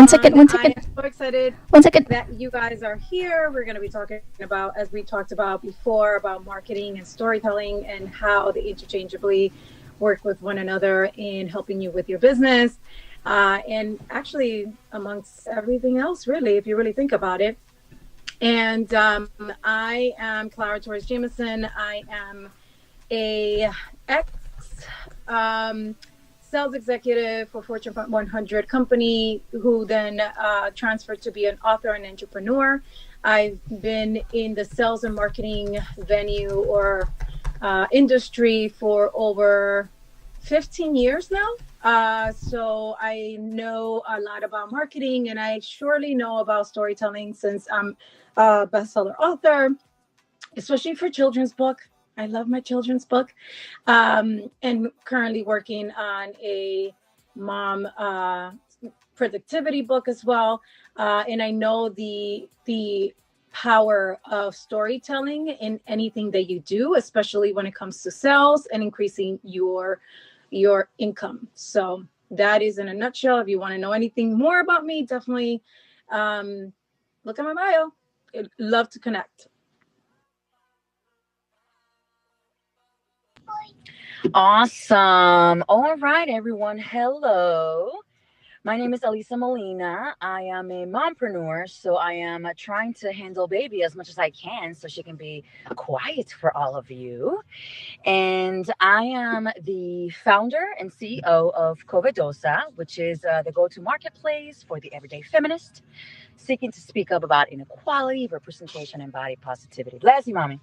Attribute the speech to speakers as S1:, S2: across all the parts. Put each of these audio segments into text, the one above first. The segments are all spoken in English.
S1: One
S2: I am
S1: second.
S2: so excited
S1: One second.
S2: that you guys are here. We're going to be talking about, as we talked about before, about marketing and storytelling and how they interchangeably work with one another in helping you with your business. And actually, amongst everything else, really, if you really think about it. And I am Clara Torres Jameson. I am a ex um, sales executive for Fortune 100 company who then transferred to be an author and entrepreneur. I've been in the sales and marketing venue or industry for over 15 years now. So I know a lot about marketing and I surely know about storytelling since I'm a bestseller author, especially for children's book. I love my children's book. And currently working on a mom productivity book as well. And I know the power of storytelling in anything that you do, especially when it comes to sales and increasing your income. So that is in a nutshell. If you want to know anything more about me, definitely look at my bio. I'd love to connect.
S3: Awesome. All right, everyone. Hello. My name is Elisa Molina. I am a mompreneur, so I am trying to handle baby as much as I can so she can be quiet for all of you. And I am the founder and CEO of Covedosa, which is the go-to marketplace for the everyday feminist seeking to speak up about inequality, representation, and body positivity. Bless you, mommy.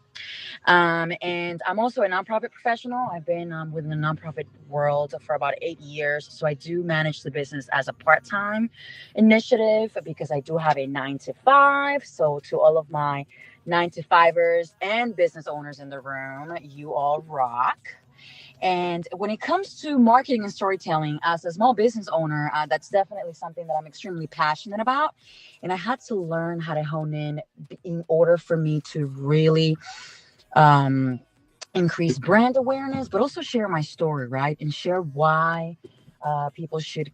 S3: And I'm also a nonprofit professional. I've been within the nonprofit world for about 8 years. So I do manage the business as a part-time initiative because I do have a 9 to 5. So to all of my 9 to 5ers and business owners in the room, you all rock. And when it comes to marketing and storytelling, as a small business owner, that's definitely something that I'm extremely passionate about. And I had to learn how to hone in order for me to really um, increase brand awareness, but also share my story, right? And share why people should,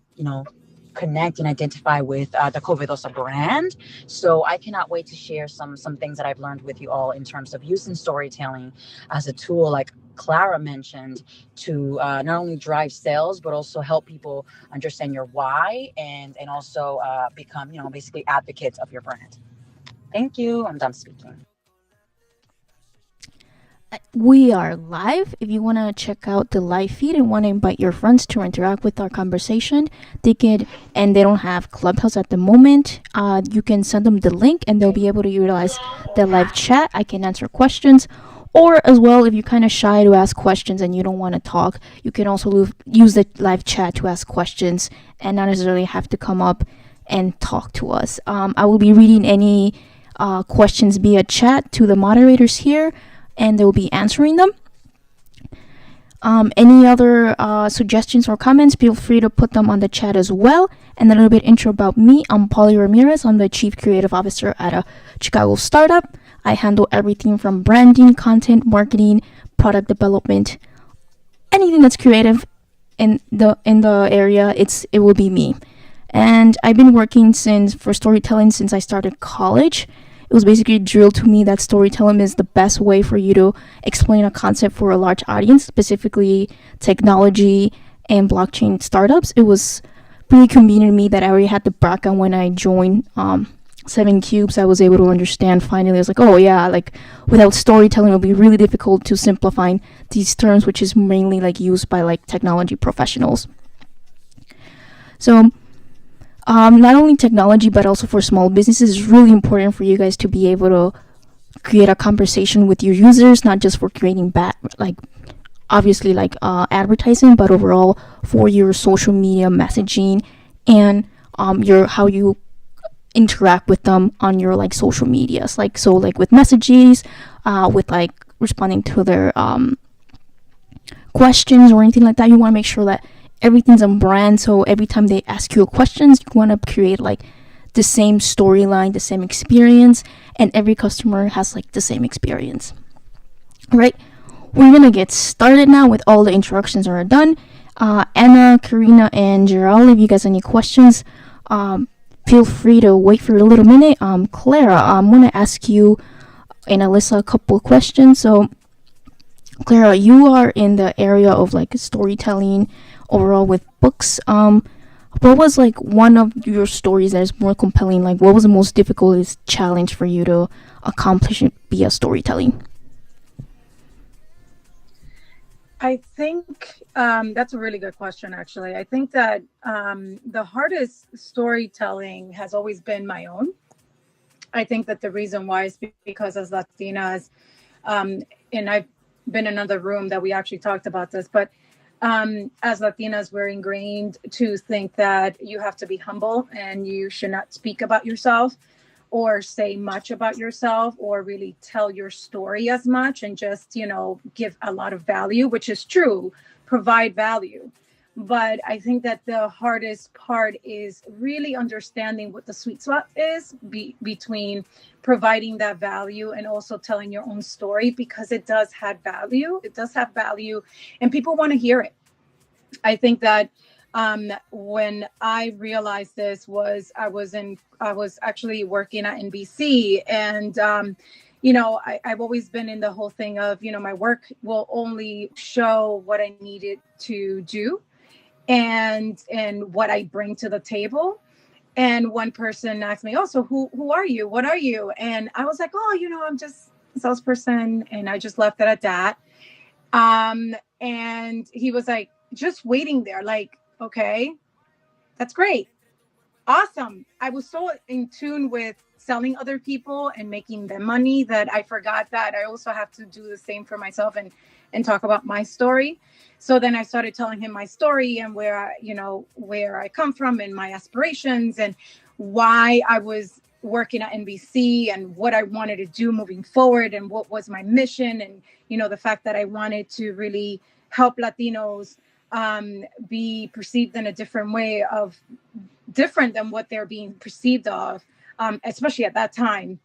S3: connect and identify with the Covedosa brand. So I cannot wait to share some things that I've learned with you all in terms of using storytelling as a tool, like Clara mentioned, to not only drive sales but also help people understand your why and also become basically advocates of your brand. Thank you. I'm done speaking.
S1: We are live. If you want to check out the live feed and want to invite your friends to interact with our conversation, they can, and they don't have Clubhouse at the moment, you can send them the link and they'll be able to utilize the live chat. I can answer questions. Or as well, if you're kind of shy to ask questions and you don't want to talk, you can also use the live chat to ask questions and not necessarily have to come up and talk to us. I will be reading any questions via chat to the moderators here, and they will be answering them. Any other suggestions or comments, feel free to put them on the chat as well. And a little bit intro about me. I'm Polly Ramirez. I'm the Chief Creative Officer at a Chicago startup. I handle everything from branding, content, marketing, product development, anything that's creative in the area. It will be me. And I've been working for storytelling since I started college. It was basically drilled to me that storytelling is the best way for you to explain a concept for a large audience, specifically technology and blockchain startups. It was pretty convenient to me that I already had the background when I joined 7Cubes. I was able to understand finally. I was like, oh yeah, like without storytelling, it would be really difficult to simplify these terms, which is mainly like used by like technology professionals. So not only technology but also for small businesses, it's really important for you guys to be able to create a conversation with your users, not just for creating obviously advertising, but overall for your social media messaging and how you interact with them on your social medias, with messages, with responding to their questions or anything like that. You want to make sure that everything's on brand, so every time they ask you questions, you want to create the same storyline, the same experience, and every customer has the same experience. All right, we're gonna get started now with all the introductions are done. Anna, Karina, and Gerald, if you guys have any questions, feel free to wait for a little minute. Clara, I'm gonna ask you and Alyssa a couple of questions. So, Clara, you are in the area of like storytelling overall with books. What was like one of your stories that is more compelling? Like, what was the most difficult challenge for you to accomplish via storytelling?
S2: I think that's a really good question, actually. I think that the hardest storytelling has always been my own. I think that the reason why is because as Latinas, and I've been in another room that we actually talked about this, but as Latinas, we're ingrained to think that you have to be humble and you should not speak about yourself or say much about yourself or really tell your story as much and just, give a lot of value, which is true, provide value. But I think that the hardest part is really understanding what the sweet spot is between providing that value and also telling your own story, because it does have value. It does have value and people want to hear it. I think that when I realized this I was actually working at NBC, and I've always been in the whole thing of, my work will only show what I needed to do and what I bring to the table. And one person asked me, "Oh, so who are you? What are you?" And I was like, "Oh, I'm just a salesperson," and I just left it at that. And he was like, just waiting there, like, "Okay, that's great. Awesome." I was so in tune with selling other people and making them money that I forgot that I also have to do the same for myself and talk about my story. So then I started telling him my story and where I come from and my aspirations and why I was working at NBC and what I wanted to do moving forward and what was my mission, and the fact that I wanted to really help Latinos be perceived in a different way, of different than what they're being perceived of, especially at that time.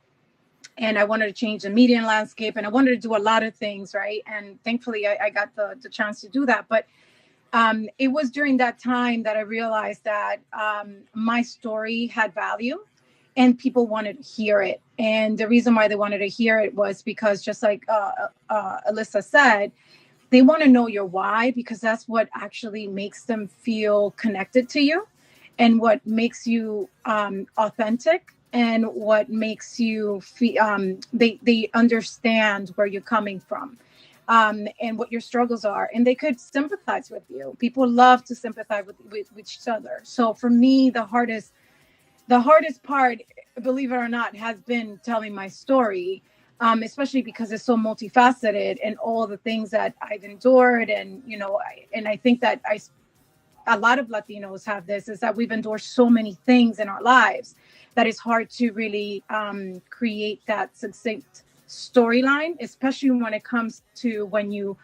S2: And I wanted to change the media landscape, and I wanted to do a lot of things, right? And thankfully, I got the chance to do that. But it was during that time that I realized that my story had value, and people wanted to hear it. And the reason why they wanted to hear it was because, just like Alyssa said, they want to know your why, because that's what actually makes them feel connected to you and what makes you authentic and what makes you feel they understand where you're coming from, and what your struggles are, and they could sympathize with you. People love to sympathize with each other. So for me, the hardest part, believe it or not, has been telling my story, especially because it's so multifaceted and all the things that I've endured. And, I think that a lot of Latinos have this, is that we've endured so many things in our lives that it's hard to really create that succinct storyline, especially when it comes to when you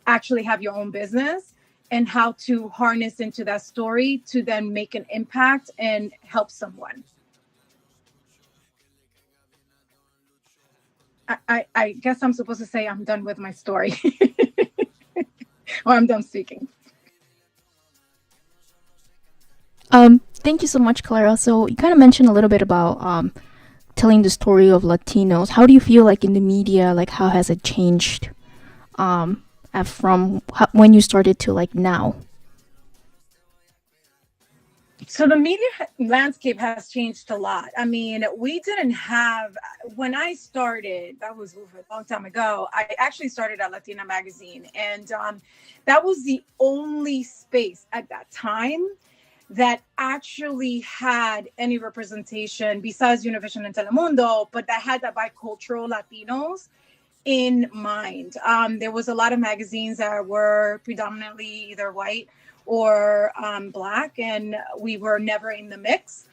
S2: actually have your own business, and how to harness into that story to then make an impact and help someone. I guess I'm supposed to say I'm done with my story or I'm done speaking.
S1: Thank you so much, Clara. So you kind of mentioned a little bit about telling the story of Latinos. How do you feel like in the media, like how has it changed from when you started to like now?
S2: So the media landscape has changed a lot. I mean, we didn't have, when I started, that was a long time ago, I actually started at Latina Magazine. And that was the only space at that time that actually had any representation besides Univision and Telemundo, but that had the bicultural Latinos in mind. There was a lot of magazines that were predominantly either white or Black, and we were never in the mix.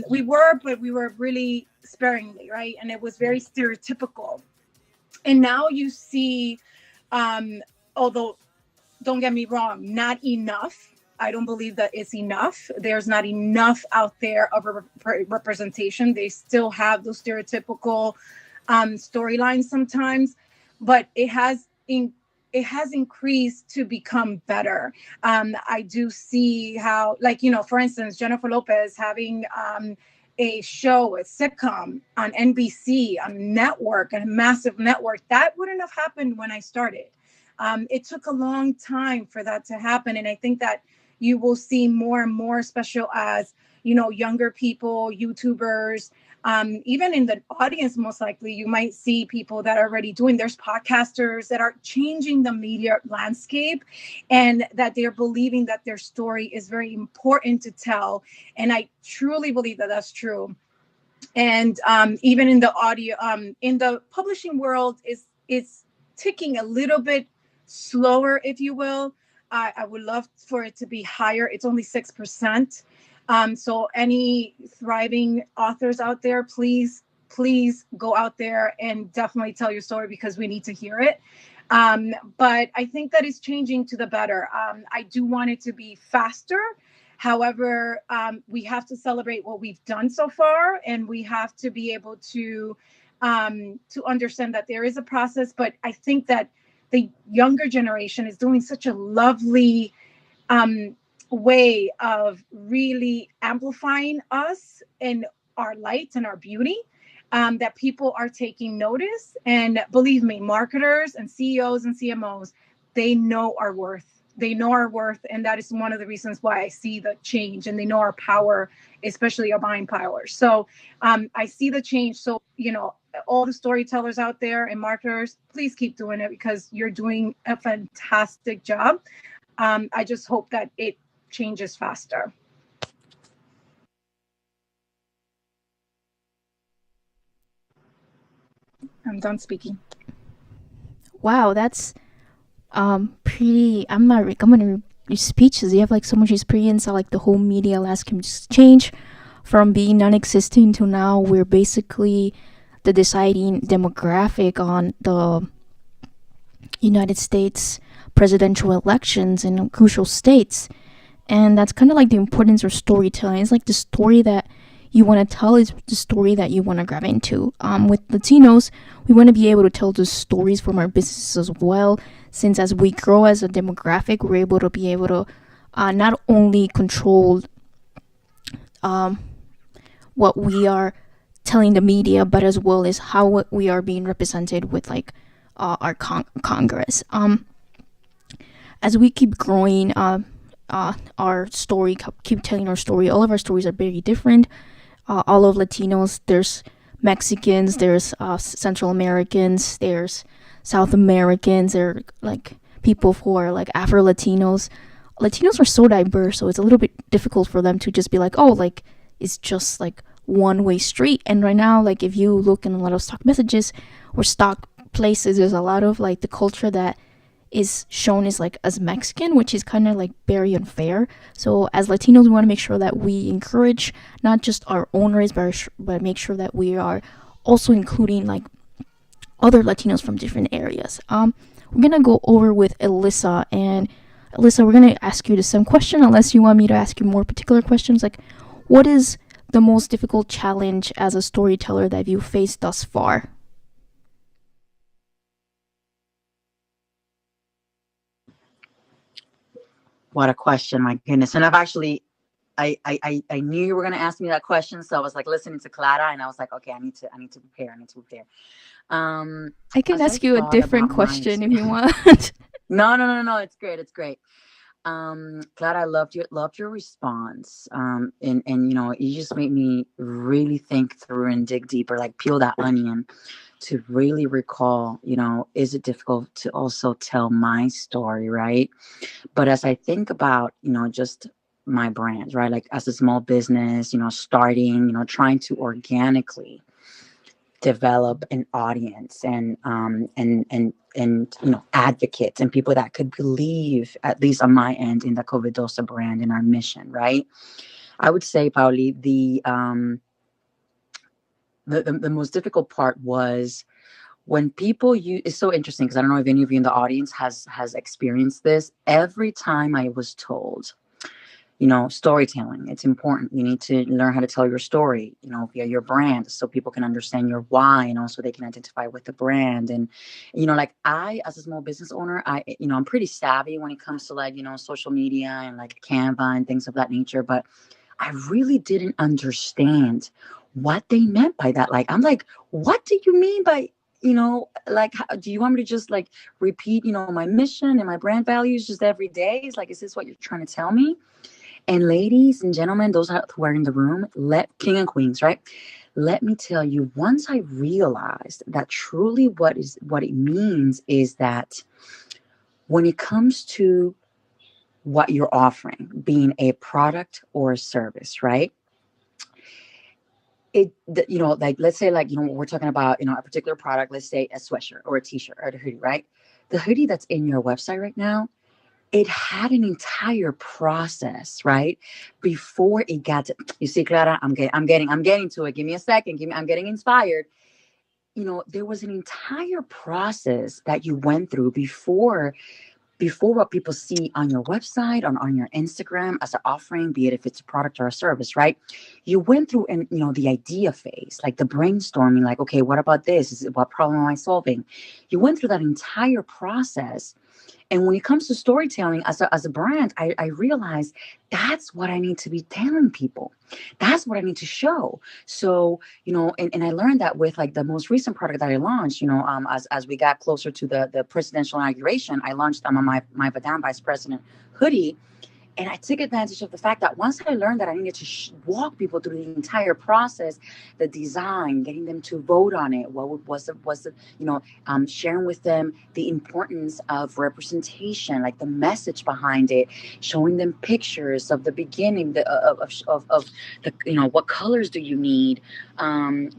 S2: We were, but we were really sparingly, right? And it was very stereotypical. And now you see, although don't get me wrong, not enough. I don't believe that it's enough. There's not enough out there of a representation. They still have those stereotypical storylines sometimes, but it has it has increased to become better. I do see how, like, for instance, Jennifer Lopez having a show, a sitcom on NBC, on network, a massive network. That wouldn't have happened when I started. It took a long time for that to happen. And I think that you will see more and more, special as, younger people, YouTubers, even in the audience, most likely, you might see people that are already doing, there's podcasters that are changing the media landscape, and that they're believing that their story is very important to tell. And I truly believe that that's true. And even in the audio, in the publishing world, is ticking a little bit slower, if you will. I would love for it to be higher. It's only 6%. So any thriving authors out there, please go out there and definitely tell your story, because we need to hear it. But I think that is changing to the better. I do want it to be faster. However, we have to celebrate what we've done so far, and we have to be able to understand that there is a process. But I think that the younger generation is doing such a lovely way of really amplifying us and our light and our beauty, that people are taking notice. And believe me, marketers and CEOs and CMOs, they know our worth. They know our worth, and that is one of the reasons why I see the change. And they know our power, especially our buying power. So I see the change. So, all the storytellers out there and marketers, please keep doing it, because you're doing a fantastic job. I just hope that it changes faster. I'm done speaking.
S1: Wow, that's pretty. I'm gonna be speechless. You have like so much experience how like the whole media landscape just change from being non-existent to now we're basically the deciding demographic on the United States presidential elections in crucial states. And that's kind of like the importance of storytelling. It's like the story that you want to tell is the story that you want to grab into. With Latinos, we want to be able to tell the stories from our businesses as well, since as we grow as a demographic, we're able to not only control what we are telling the media, but as well as how we are being represented with like our Congress. As we keep growing, our story, keep telling our story. All of our stories are very different. All of Latinos, there's Mexicans, there's Central Americans, there's South Americans, there are like people who are like Afro Latinos. Latinos are so diverse, so it's a little bit difficult for them to just be like, oh, like it's just like one way street. And right now, like if you look in a lot of stock messages or stock places, there's a lot of like the culture that is shown as like as Mexican, which is kind of like very unfair. So as Latinos, we want to make sure that we encourage not just our own race, but make sure that we are also including like other Latinos from different areas. We're gonna go over with Alyssa, and Alyssa, we're gonna ask you the same question, unless you want me to ask you more particular questions. Like, what is the most difficult challenge as a storyteller that you faced thus far?
S3: What a question, my goodness. And I've actually, I knew you were going to ask me that question. So I was like listening to Clara, and I was like, okay, I need to prepare.
S1: I can ask you a different question if you want.
S3: No. It's great. Clara, I loved your response. And you just made me really think through and dig deeper, like peel that onion to really recall, is it difficult to also tell my story, right? But as I think about, just my brand, right? Like as a small business, starting, trying to organically develop an audience and advocates and people that could believe, at least on my end, in the Covidosa brand and our mission, right? I would say, Pauli, the most difficult part was when people use. It's so interesting because I don't know if any of you in the audience has experienced this. Every time I was told, storytelling. It's important. You need to learn how to tell your story, via your brand, so people can understand your why, and also they can identify with the brand. And, like I, as a small business owner, I'm pretty savvy when it comes to like, social media and like Canva and things of that nature. But I really didn't understand what they meant by that. Like, I'm like, what do you mean by, like, do you want me to just like repeat, my mission and my brand values just every day? It's like, is this what you're trying to tell me? And ladies and gentlemen, those who are in the room, king and queens, right? Let me tell you, once I realized that truly what it means is that when it comes to what you're offering, being a product or a service, right? Like, let's say, like, we're talking about, a particular product, let's say a sweatshirt or a t-shirt or a hoodie, right? The hoodie that's in your website right now, it had an entire process, right? Before it got to, you see, Clara, I'm getting to it. Give me a second. I'm getting inspired. There was an entire process that you went through before what people see on your website, on your Instagram as an offering, be it if it's a product or a service, right? You went through the idea phase, like the brainstorming, like, okay, what about this? What problem am I solving? You went through that entire process. And when it comes to storytelling as a brand, I realized that's what I need to be telling people. That's what I need to show. So, and I learned that with like the most recent product that I launched, as we got closer to the presidential inauguration, I launched my Madame Vice President hoodie. And I took advantage of the fact that once I learned that I needed to walk people through the entire process, the design, getting them to vote on it, sharing with them the importance of representation, like the message behind it, showing them pictures of the beginning, of the, what colors do you need?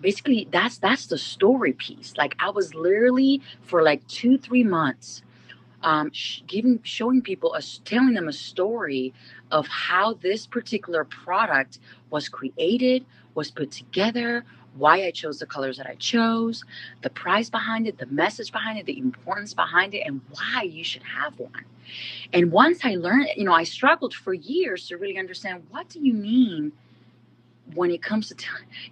S3: Basically, that's the story piece. Like, I was literally for like 2-3 months showing people, telling them a story of how this particular product was created, was put together, why I chose the colors that I chose, the price behind it, the message behind it, the importance behind it, and why you should have one. And once I learned, I struggled for years to really understand, what do you mean when it comes to,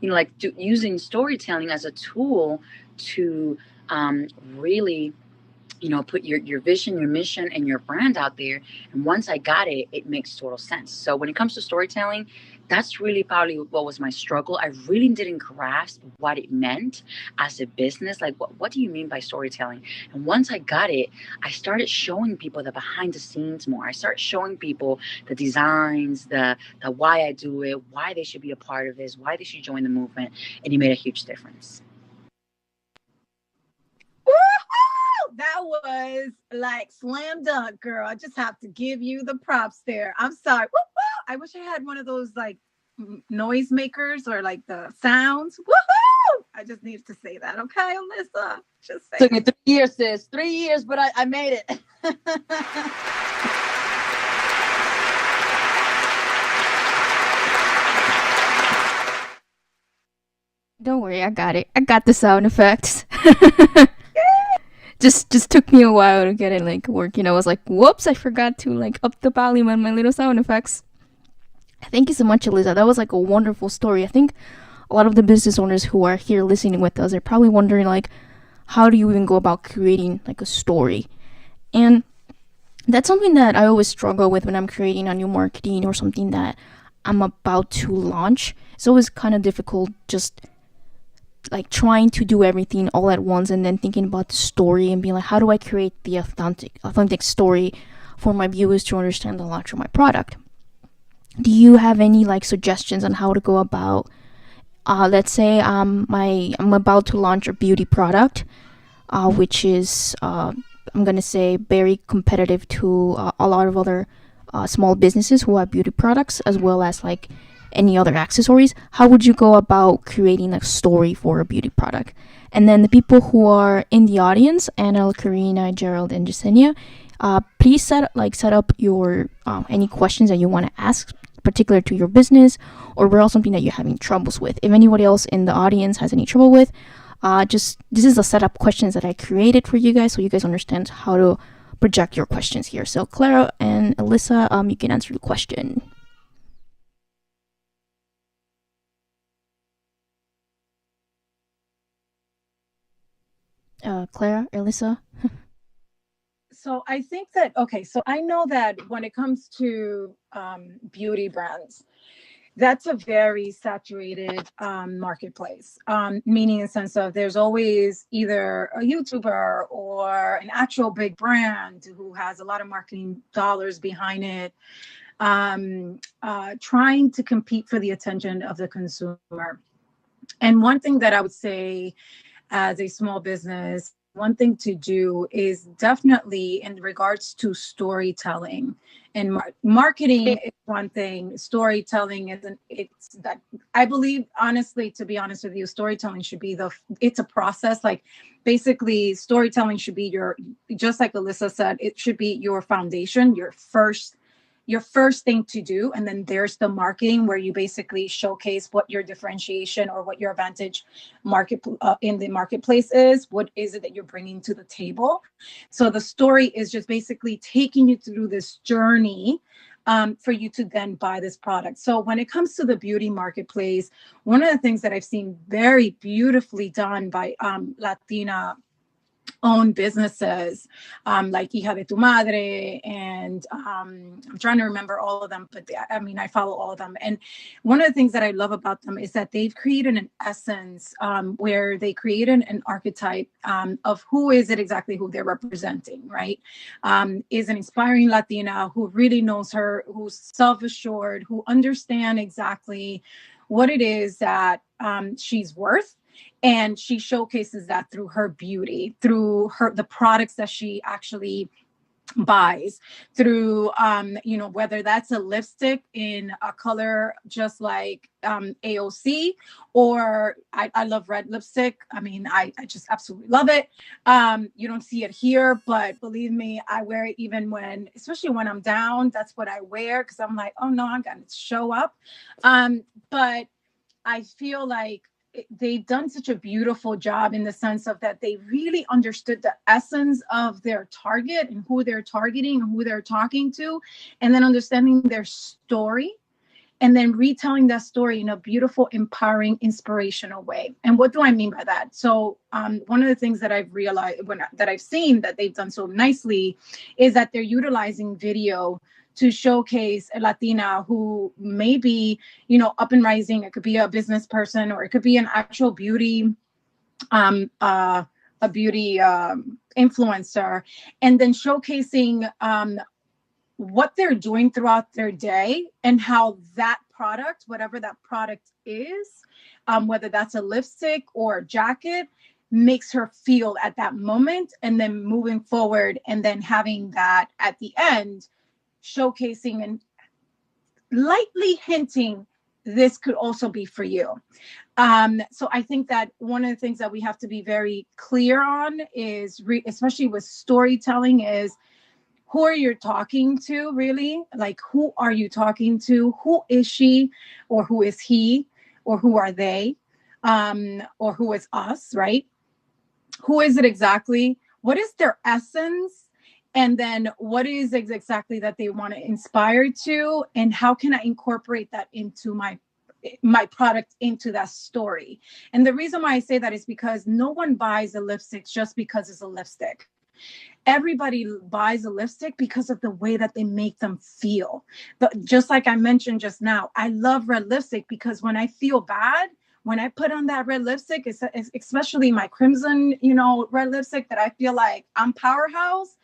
S3: using storytelling as a tool to really put your vision, your mission, and your brand out there. And once I got it, it makes total sense. So when it comes to storytelling, that's really probably what was my struggle. I really didn't grasp what it meant as a business. Like, what do you mean by storytelling? And once I got it, I started showing people the behind the scenes more. I started showing people the designs, the why I do it, why they should be a part of this, why they should join the movement. And it made a huge difference.
S2: That was like slam dunk, girl. I just have to give you the props there. I'm sorry. Woo-hoo! I wish I had one of those like noise makers or like the sounds. Woohoo! I just needed to say that. Okay, Alyssa. Just say
S3: Took me 3 years, sis. 3 years, but I made it.
S1: Don't worry, I got it. I got the sound effects. just took me a while to get it like working. I was like, whoops, I forgot to like up the volume on my little sound effects. Thank you so much, Eliza. That was like a wonderful story. I think a lot of the business owners who are here listening with us are probably wondering like, how do you even go about creating like a story? And that's something that I always struggle with when I'm creating a new marketing or something that I'm about to launch. It's always kind of difficult just like trying to do everything all at once and then thinking about the story and being like, how do I create the authentic story for my viewers to understand the launch of my product? Do you have any like suggestions on how to go about, let's say I'm about to launch a beauty product, which is I'm gonna say very competitive to a lot of other small businesses who have beauty products as well as like any other accessories. How would you go about creating a story for a beauty product? And then the people who are in the audience, Anna, Karina, Gerald, and Jasenia, please set up your any questions that you want to ask, particular to your business or else something that you're having troubles with. If anybody else in the audience has any trouble with, this is the setup questions that I created for you guys, so you guys understand how to project your questions here. So Clara and Alyssa, you can answer the question. Clara, Elisa?
S2: So I think that, okay, so I know that when it comes to beauty brands, that's a very saturated marketplace, meaning in the sense of there's always either a YouTuber or an actual big brand who has a lot of marketing dollars behind it, trying to compete for the attention of the consumer. And one thing that I would say as a small business, one thing to do is definitely in regards to storytelling and marketing is one thing. Storytelling isn't. It's that I believe, honestly, to be honest with you, storytelling should be it's a process. Like basically, storytelling should be just like Alyssa said, it should be your foundation, your first thing to do. And then there's the marketing where you basically showcase what your differentiation or what your advantage in the marketplace is. What is it that you're bringing to the table? So the story is just basically taking you through this journey for you to then buy this product. So when it comes to the beauty marketplace, one of the things that I've seen very beautifully done by Latina own businesses like Hija de Tu Madre, and I'm trying to remember all of them, but I mean, I follow all of them. And one of the things that I love about them is that they've created an essence where they created an archetype of who is it exactly who they're representing, right? Is an inspiring Latina who really knows her, who's self-assured, who understands exactly what it is that she's worth. And she showcases that through her beauty, through the products that she actually buys, through whether that's a lipstick in a color just like AOC, or I love red lipstick. I mean, I just absolutely love it. You don't see it here, but believe me, I wear it even especially when I'm down. That's what I wear because I'm like, oh no, I'm gonna show up. But I feel like they've done such a beautiful job in the sense of that they really understood the essence of their target and who they're targeting and who they're talking to, and then understanding their story and then retelling that story in a beautiful, empowering, inspirational way. And what do I mean by that? So one of the things that I've realized that I've seen that they've done so nicely is that they're utilizing video to showcase a Latina who may be, up and rising. It could be a business person, or it could be an actual beauty, a beauty influencer, and then showcasing what they're doing throughout their day and how that product, whatever that product is, whether that's a lipstick or a jacket, makes her feel at that moment, and then moving forward, and then having that at the end, showcasing and lightly hinting this could also be for you. So I think that one of the things that we have to be very clear on is, especially with storytelling, is who are you talking to, really? Like, who are you talking to? Who is she, or who is he, or who are they, or who is us, right? Who is it exactly? What is their essence? And then what is exactly that they want to inspire to, and how can I incorporate that into my product, into that story? And the reason why I say that is because no one buys a lipstick just because it's a lipstick. Everybody buys a lipstick because of the way that they make them feel. But just like I mentioned just now, I love red lipstick because when I feel bad, when I put on that red lipstick, especially my crimson, red lipstick, that I feel like I'm powerhouse.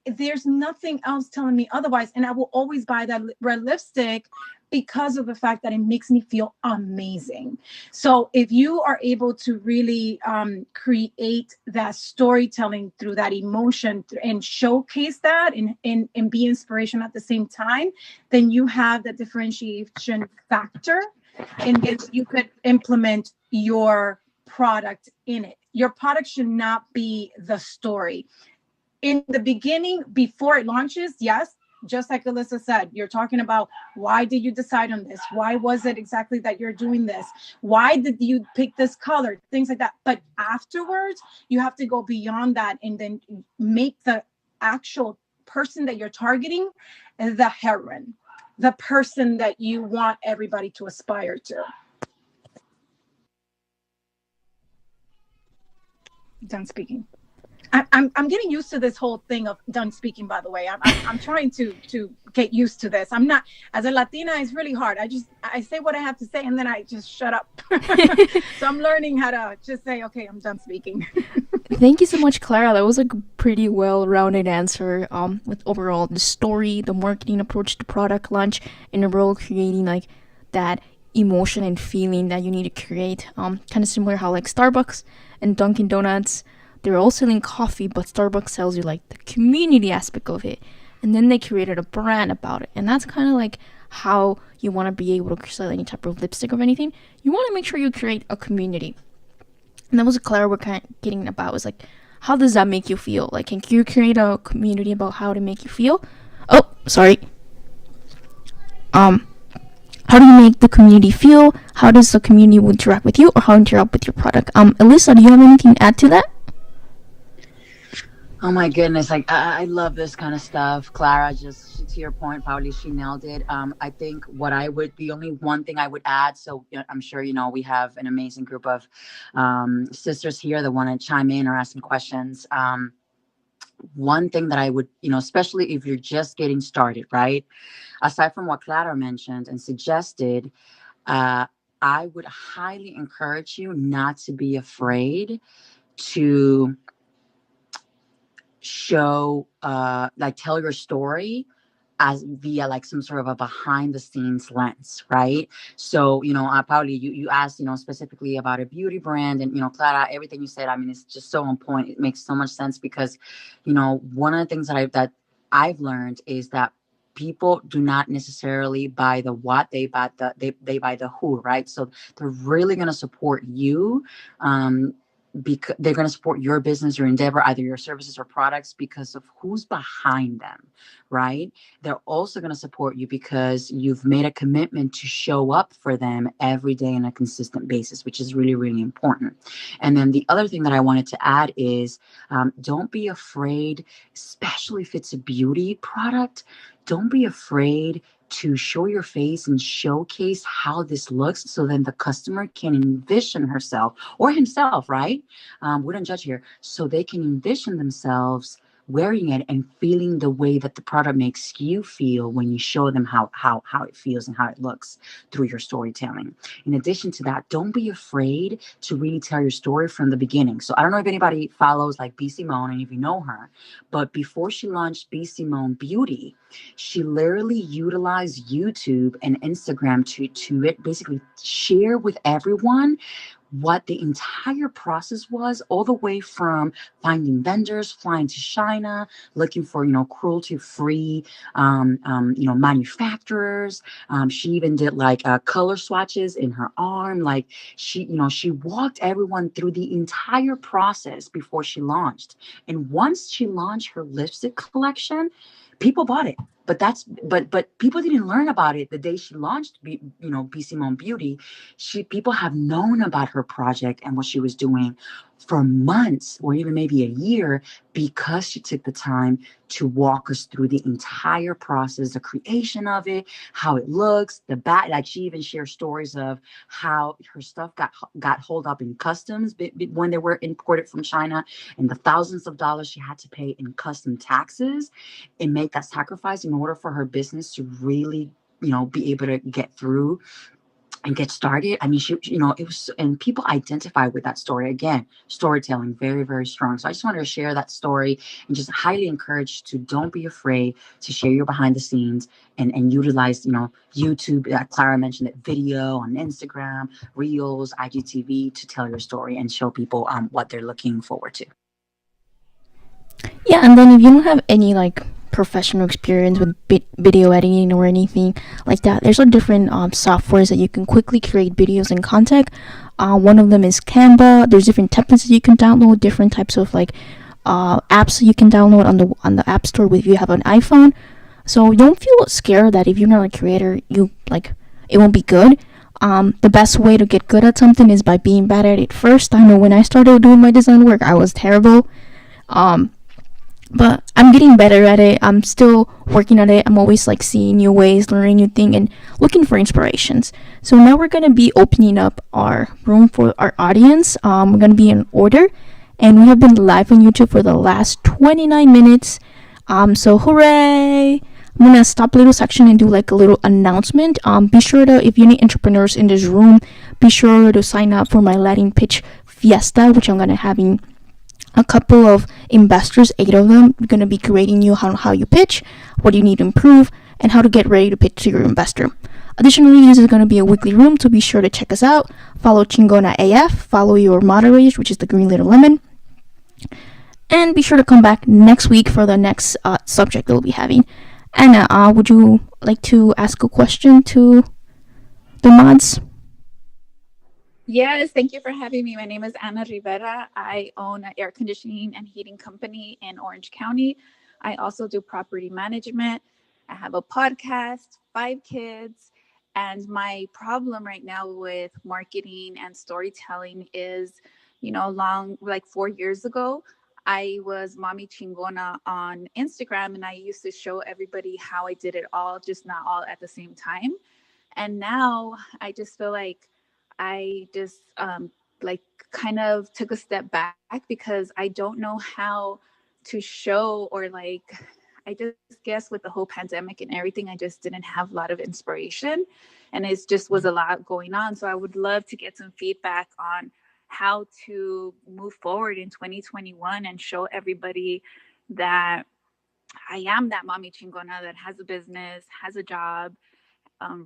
S2: There's nothing else telling me otherwise. And I will always buy that red lipstick because of the fact that it makes me feel amazing. So if you are able to really create that storytelling through that emotion and showcase that and be inspiration at the same time, then you have the differentiation factor, and then you could implement your product in it. Your product should not be the story. In the beginning, before it launches, yes, just like Alyssa said, you're talking about, why did you decide on this? Why was it exactly that you're doing this? Why did you pick this color? Things like that. But afterwards, you have to go beyond that and then make the actual person that you're targeting the heroine, the person that you want everybody to aspire to. Done speaking. I'm getting used to this whole thing of done speaking. By the way, I'm trying to get used to this. I'm not, as a Latina, it's really hard. I say what I have to say and then I just shut up. So I'm learning how to just say, okay, I'm done speaking.
S1: Thank you so much, Clara. That was a pretty well-rounded answer. With overall the story, the marketing approach, the product launch, and the role creating like that emotion and feeling that you need to create. Kind of similar how like Starbucks and Dunkin' Donuts, they're all selling coffee, but Starbucks sells you like the community aspect of it, and then they created a brand about it, and that's kind of like how you want to be able to sell any type of lipstick or anything. You want to make sure you create a community. And that was a Clara we're kind of getting about, was like, how does that make you feel? Like, can you create a community about how to make you feel? Oh, sorry. How do you make the community feel? How does the community interact with you, or how interact with your product? Alyssa, do you have anything to add to that?
S3: Oh my goodness, like I love this kind of stuff. Clara, just to your point, probably she nailed it. I think the only one thing I would add, so I'm sure we have an amazing group of sisters here that want to chime in or ask some questions. One thing that I would, especially if you're just getting started, right? Aside from what Clara mentioned and suggested, I would highly encourage you not to be afraid to show tell your story as via like some sort of a behind the scenes lens, right? So probably you asked specifically about a beauty brand, and Clara, everything you said, I mean, it's just so on point. It makes so much sense because one of the things that I've learned is that people do not necessarily buy the what, they buy they buy the who, right? So they're really going to support you, because they're going to support your business, your endeavor, either your services or products, because of who's behind them, right? They're also going to support you because you've made a commitment to show up for them every day on a consistent basis, which is really, really important. And then the other thing that I wanted to add is, don't be afraid, especially if it's a beauty product, don't be afraid to show your face and showcase how this looks, so then the customer can envision herself or himself, right? We don't judge here. So they can envision themselves wearing it and feeling the way that the product makes you feel when you show them how it feels and how it looks through your storytelling. In addition to that, don't be afraid to really tell your story from the beginning. So I don't know if anybody follows like B. Simone and if you know her, but before she launched B. Simone Beauty, she literally utilized YouTube and Instagram to basically share with everyone what the entire process was, all the way from finding vendors, flying to China, looking for cruelty-free manufacturers. She even did like color swatches in her arm. Like she walked everyone through the entire process before she launched. And once she launched her lipstick collection, people bought it. But people didn't learn about it the day she launched B. Simone Beauty. People have known about her project and what she was doing for months or even maybe a year, because she took the time to walk us through the entire process, the creation of it, how it looks, the back. Like she even shares stories of how her stuff got holed up in customs when they were imported from China, and the thousands of dollars she had to pay in custom taxes and make that sacrifice in order for her business to really be able to get through and get started. I mean, it was, and people identify with that story. Again, storytelling, very, very strong. So I just wanted to share that story and just highly encourage to don't be afraid to share your behind the scenes and utilize, YouTube, Clara mentioned it, video on Instagram, Reels, IGTV, to tell your story and show people what they're looking forward to.
S1: Yeah, and then if you don't have any like professional experience with video editing or anything like that, there's a different softwares that you can quickly create videos and content. One of them is Canva. There's different templates that you can download, different types of like apps that you can download on the App Store if you have an iPhone. So don't feel scared that if you're not a creator, it won't be good. The best way to get good at something is by being bad at it first. I know when I started doing my design work, I was terrible. But I'm getting better at it. I'm still working at it. I'm always like seeing new ways, learning new things, and looking for inspirations. So now we're going to be opening up our room for our audience. We're going to be in order. and we have been live on YouTube for the last 29 minutes. So hooray! I'm gonna stop a little section and do like a little announcement. Be sure to, if you need entrepreneurs in this room, be sure to sign up for my Latin Pitch Fiesta, which I'm gonna having a couple of investors, 8 of them, gonna be grading you how you pitch, what you need to improve, and how to get ready to pitch to your investor. Additionally, this is going to be a weekly room, so be sure to check us out. Follow Chingona AF, follow your moderators, which is the green little lemon. And be sure to come back next week for the next subject that we'll be having. Anna, would you like to ask a question to the mods?
S4: Yes, thank you for having me. My name is Ana Rivera. I own an air conditioning and heating company in Orange County. I also do property management. I have a podcast, 5 kids, and my problem right now with marketing and storytelling is, like 4 years ago, I was Mommy Chingona on Instagram, and I used to show everybody how I did it all, just not all at the same time. And now I just feel like I just like kind of took a step back because I don't know how to show, or like I just guess with the whole pandemic and everything, I just didn't have a lot of inspiration, and it just was a lot going on. So I would love to get some feedback on how to move forward in 2021 and show everybody that I am that Mommy Chingona that has a business, has a job,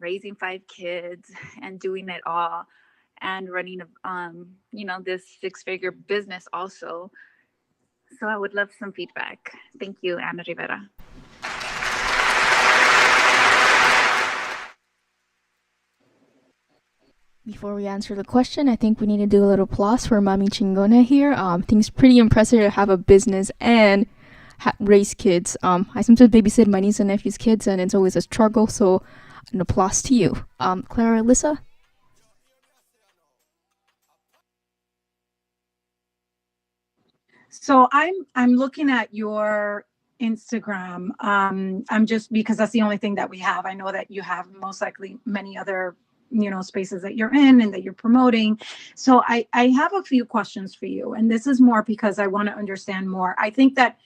S4: raising 5 kids and doing it all, and running this 6-figure business also. So I would love some feedback. Thank you, Ana Rivera.
S1: Before we answer the question, I think we need to do a little applause for Mommy Chingona here. I think it's pretty impressive to have a business and raise kids. I sometimes babysit my niece and nephew's kids, and it's always a struggle. So, an applause to you, Clara, Alyssa.
S2: So I'm looking at your Instagram. I'm just, because that's the only thing that we have. I know that you have most likely many other spaces that you're in and that you're promoting. So I have a few questions for you, and this is more because I want to understand more. I think that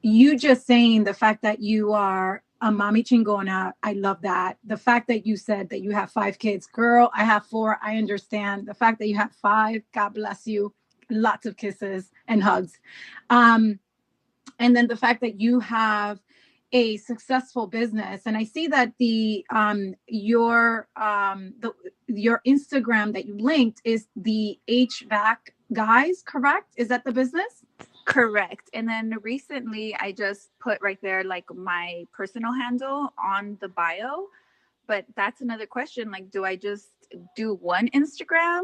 S2: you just saying the fact that you are a Mommy Chingona, I love that. The fact that you said that you have 5 kids, girl, I have 4. I understand. The fact that you have 5, God bless you. Lots of kisses and hugs. And then the fact that you have a successful business, and I see that your Instagram that you linked is the HVAC guys, correct? Is that the business?
S4: Correct. And then recently I just put right there like my personal handle on the bio. But that's another question. Like, do I just do one Instagram,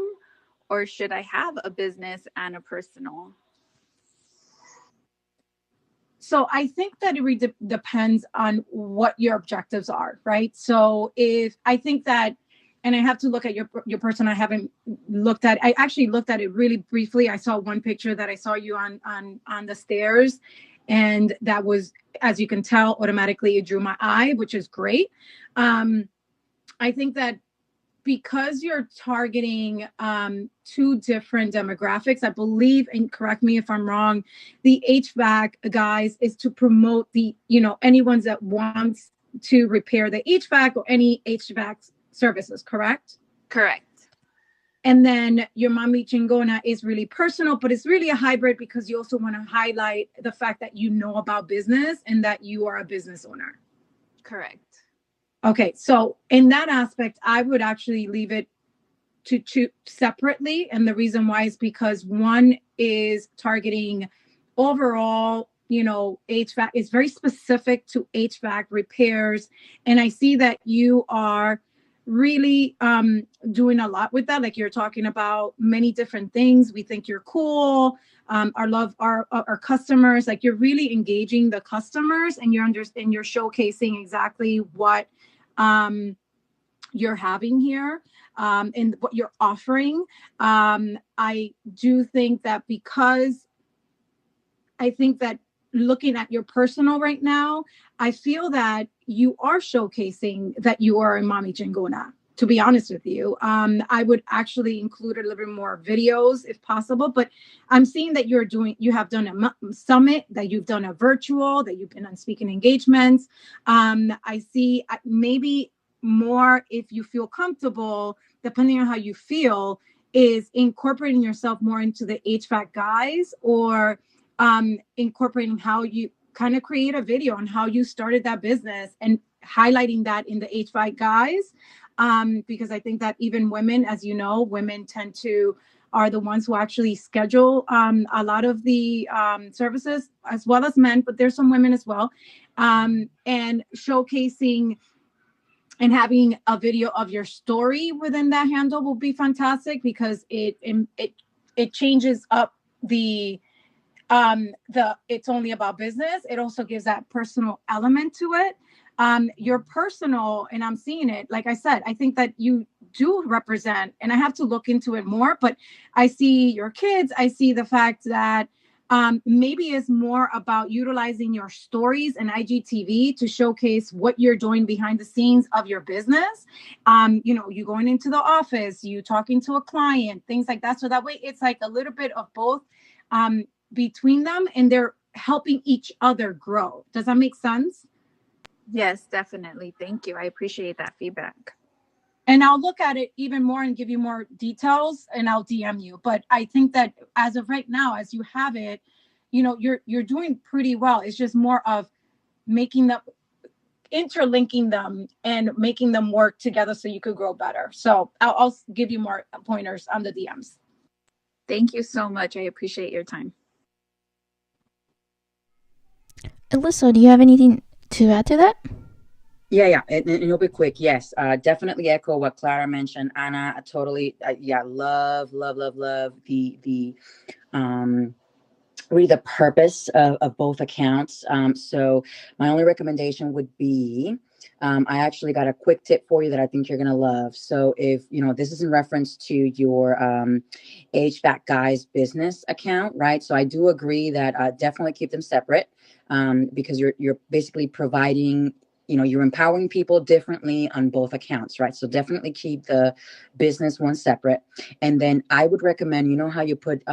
S4: or should I have a business and a personal?
S2: So I think that it really depends on what your objectives are, right? So if I think that, and I have to look at your person. I haven't looked at. I actually looked at it really briefly. I saw one picture that I saw you on the stairs, and that was, as you can tell, automatically it drew my eye, which is great. I think that because you're targeting 2 different demographics, I believe, and correct me if I'm wrong, the HVAC guys is to promote the anyone that wants to repair the HVAC or any HVAC services, correct?
S4: Correct.
S2: And then your Mommy Chingona is really personal, but it's really a hybrid because you also want to highlight the fact that you know about business and that you are a business owner.
S4: Correct.
S2: Okay, so in that aspect, I would actually leave it to 2 separately. And the reason why is because one is targeting overall, HVAC. It's very specific to HVAC repairs. And I see that you are really doing a lot with that. Like, you're talking about many different things. We think you're cool. Our customers, like, you're really engaging the customers, and you're showcasing exactly what you're having here and what you're offering. I do think that, because I think that looking at your personal right now, I feel that you are showcasing that you are a Mommy Chingona. to be honest with you. I would actually include a little bit more videos if possible, but I'm seeing that you have done a summit, that you've done a virtual, that you've been on speaking engagements. I see maybe more, if you feel comfortable, depending on how you feel, is incorporating yourself more into the HVAC guys, or incorporating how you kind of create a video on how you started that business and highlighting that in the HVAC guys. Because I think that even women, as you know, women are the ones who actually schedule a lot of the services, as well as men, but there's some women as well. And showcasing and having a video of your story within that handle will be fantastic, because it changes up the it's only about business. It also gives that personal element to it. Your personal, and I'm seeing it, like I said, I think that you do represent, and I have to look into it more, but I see your kids. I see the fact that maybe it's more about utilizing your stories and IGTV to showcase what you're doing behind the scenes of your business. You going into the office, you talking to a client, things like that. So that way it's like a little bit of both between them, and they're helping each other grow. Does that make sense?
S4: Yes, definitely. Thank you. I appreciate that feedback.
S2: And I'll look at it even more and give you more details, and I'll DM you. But I think that as of right now, as you have it, you're doing pretty well. It's just more of interlinking them and making them work together so you could grow better. So I'll give you more pointers on the DMs.
S4: Thank you so much. I appreciate your time.
S1: Alyssa, do you have anything to add to that?
S3: Yeah, and it'll be quick. Yes, definitely echo what Clara mentioned. Anna, I totally, love the really the purpose of both accounts. So my only recommendation would be, I actually got a quick tip for you that I think you're gonna love. So if this is in reference to your HVAC guys business account, right? So I do agree that definitely keep them separate, because you're basically providing. You're empowering people differently on both accounts, right? So definitely keep the business one separate. And then I would recommend, how you put,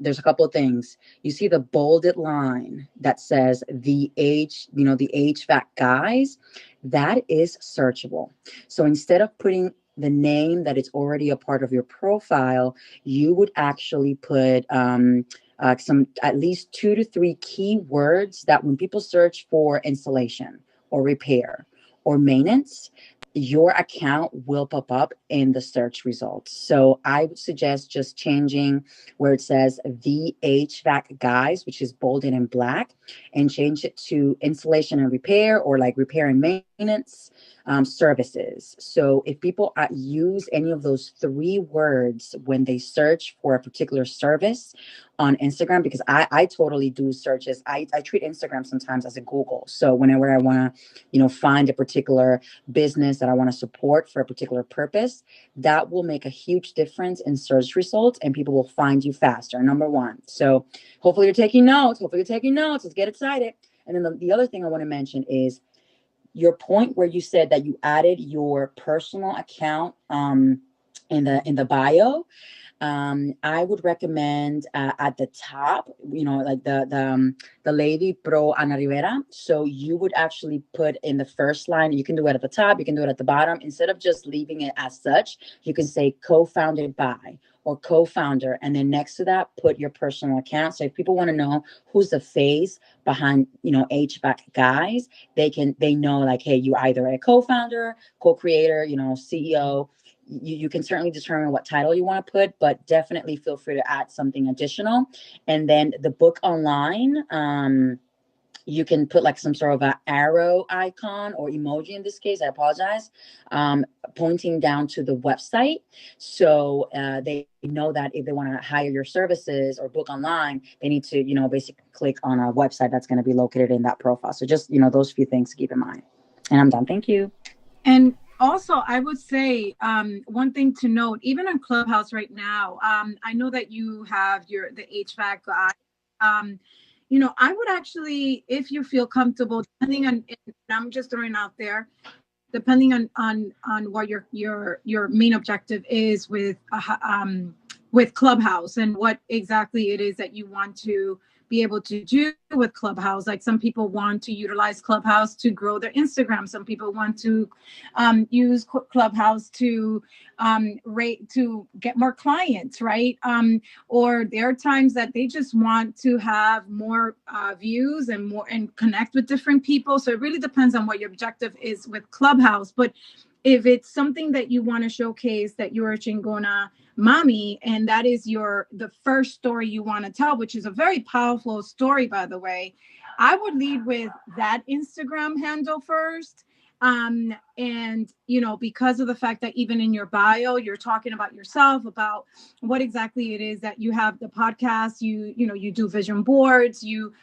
S3: there's a couple of things. You see the bolded line that says the HVAC guys, that is searchable. So instead of putting the name that is already a part of your profile, you would actually put some at least 2 to 3 keywords that when people search for installation or repair or maintenance, your account will pop up in the search results. So I would suggest just changing where it says the HVAC guys, which is bolded in black, and change it to installation and repair, or like repair and maintenance services. So if people use any of those 3 words when they search for a particular service on Instagram, because I totally do searches. I treat Instagram sometimes as a Google. So whenever I want to, find a particular business that I want to support for a particular purpose, that will make a huge difference in search results, and people will find you faster. Number 1. So hopefully you're taking notes. Let's get excited. And then the other thing I want to mention is your point where you said that you added your personal account in the bio. I would recommend at the top, like the lady pro Ana Rivera. So you would actually put in the first line. You can do it at the top. You can do it at the bottom. Instead of just leaving it as such, you can say co-founded by or co-founder, and then next to that put your personal account. So if people want to know who's the face behind HVAC guys, they know, like, hey, you either a co-founder, co-creator, CEO. You can certainly determine what title you want to put, but definitely feel free to add something additional. And then the book online, you can put like some sort of an arrow icon or emoji in this case, I apologize, pointing down to the website. So they know that if they want to hire your services or book online, they need to, basically click on a website that's going to be located in that profile. So just, those few things to keep in mind. And I'm done. Thank you.
S2: And also, I would say one thing to note, even on Clubhouse right now, I know that you have the HVAC guy. I would actually, if you feel comfortable, depending on, I'm just throwing out there, depending on what your main objective is with Clubhouse and what exactly it is that you want to be able to do with Clubhouse. Like some people want to utilize Clubhouse to grow their Instagram. Some people want to use Clubhouse to rate to get more clients, right? Or there are times that they just want to have more views and more and connect with different people. So it really depends on what your objective is with Clubhouse. But if it's something that you want to showcase that you're a Chingona mommy and that is the first story you want to tell, which is a very powerful story, by the way, I would lead with that Instagram handle first. And because of the fact that even in your bio you're talking about yourself, about what exactly it is that you have, the podcast, you do vision boards, you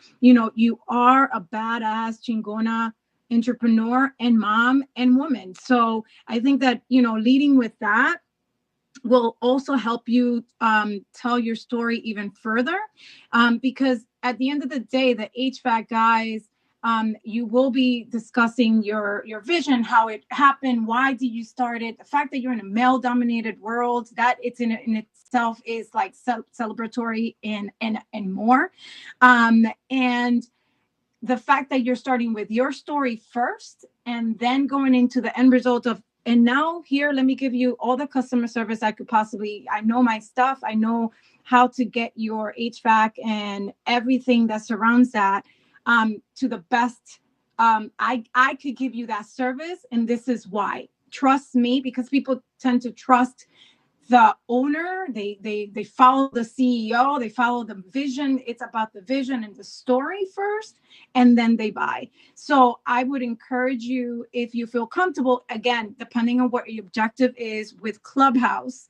S2: are a badass Chingona entrepreneur and mom and woman. So I think that leading with that will also help you tell your story even further, because at the end of the day, the HVAC guys, you will be discussing your vision, how it happened, why did you start it, the fact that you're in a male dominated world, that it's in itself is like celebratory and more, and the fact that you're starting with your story first and then going into the end result of, and now here, let me give you all the customer service I know my stuff. I know how to get your HVAC and everything that surrounds that to the best. I could give you that service, and this is why. Trust me, because people tend to trust the owner. They follow the CEO, they follow the vision. It's about the vision and the story first, and then they buy. So I would encourage you, if you feel comfortable, again, depending on what your objective is with Clubhouse,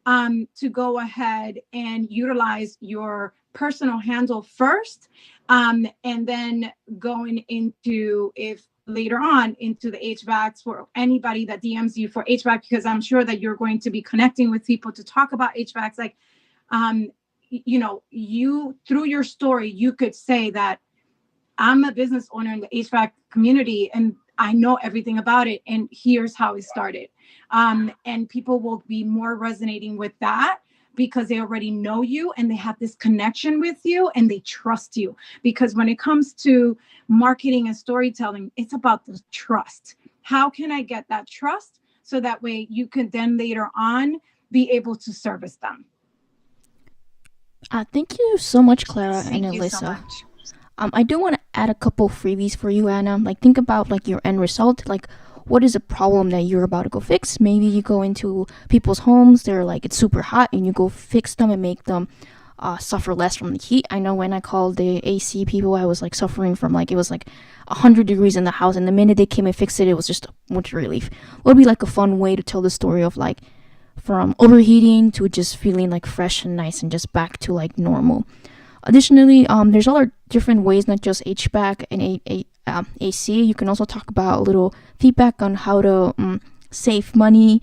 S2: to go ahead and utilize your personal handle first, and then going into, if later on, into the HVACs for anybody that DMs you for HVAC, because I'm sure that you're going to be connecting with people to talk about HVACs. Like, you, through your story, you could say that I'm a business owner in the HVAC community and I know everything about it, and here's how it started. And people will be more resonating with that because they already know you and they have this connection with you and they trust you. Because when it comes to marketing and storytelling, it's about the trust. How can I get that trust so that way you can then later on be able to service them?
S1: Thank you so much, Clara and
S3: Thank you so
S1: Alyssa.
S3: much.
S1: I do want to add a couple freebies for you, Anna. Like, think about like your end result. Like, what is a problem that you're about to go fix? Maybe you go into people's homes, they're like, it's super hot, and you go fix them and make them suffer less from the heat. I know when I called the AC people, I was like suffering from like, it was like 100 degrees in the house, and the minute they came and fixed it, it was just much relief. It would be like a fun way to tell the story of like from overheating to just feeling like fresh and nice and just back to like normal. Additionally, there's other different ways, not just HVAC and AC. You can also talk about a little feedback on how to save money,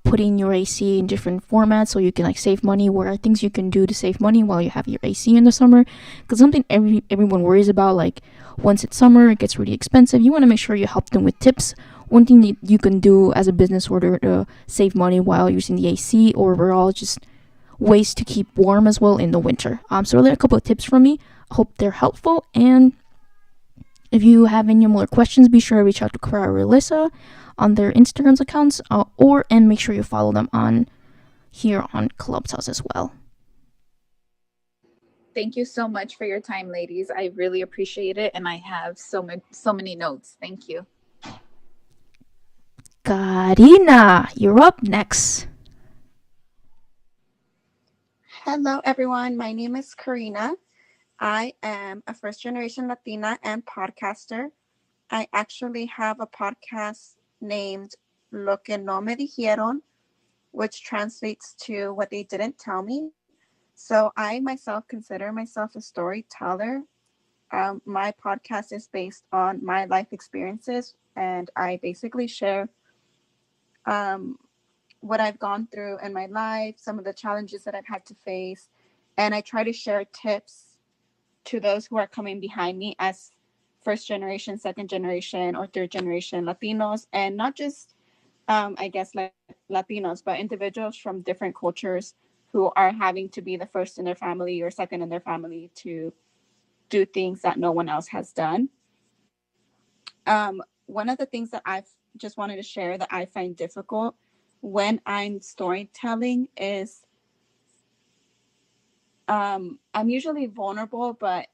S1: putting your AC in different formats so you can like save money. What are things you can do to save money while you have your AC in the summer? Because something everyone worries about, like once it's summer, it gets really expensive. You want to make sure you help them with tips. One thing that you can do as a business owner to save money while using the AC or overall just ways to keep warm as well in the winter. So there are a couple of tips from me. I hope they're helpful. And if you have any more questions, be sure to reach out to Clara or Alyssa on their Instagram accounts, and make sure you follow them on here on Clubhouse as well.
S4: Thank you so much for your time, ladies. I really appreciate it, and I have so many notes. Thank you.
S1: Karina, you're up next.
S5: Hello, everyone. My name is Karina. I am a first-generation Latina and podcaster. I actually have a podcast named Lo que no me dijeron, which translates to what they didn't tell me. So I myself consider myself a storyteller. My podcast is based on my life experiences, and I basically share what I've gone through in my life, some of the challenges that I've had to face, and I try to share tips to those who are coming behind me as first generation, second generation, or third generation Latinos, and not just, I guess, like Latinos, but individuals from different cultures who are having to be the first in their family or second in their family to do things that no one else has done. One of the things that I've just wanted to share that I find difficult when I'm storytelling is I'm usually vulnerable, but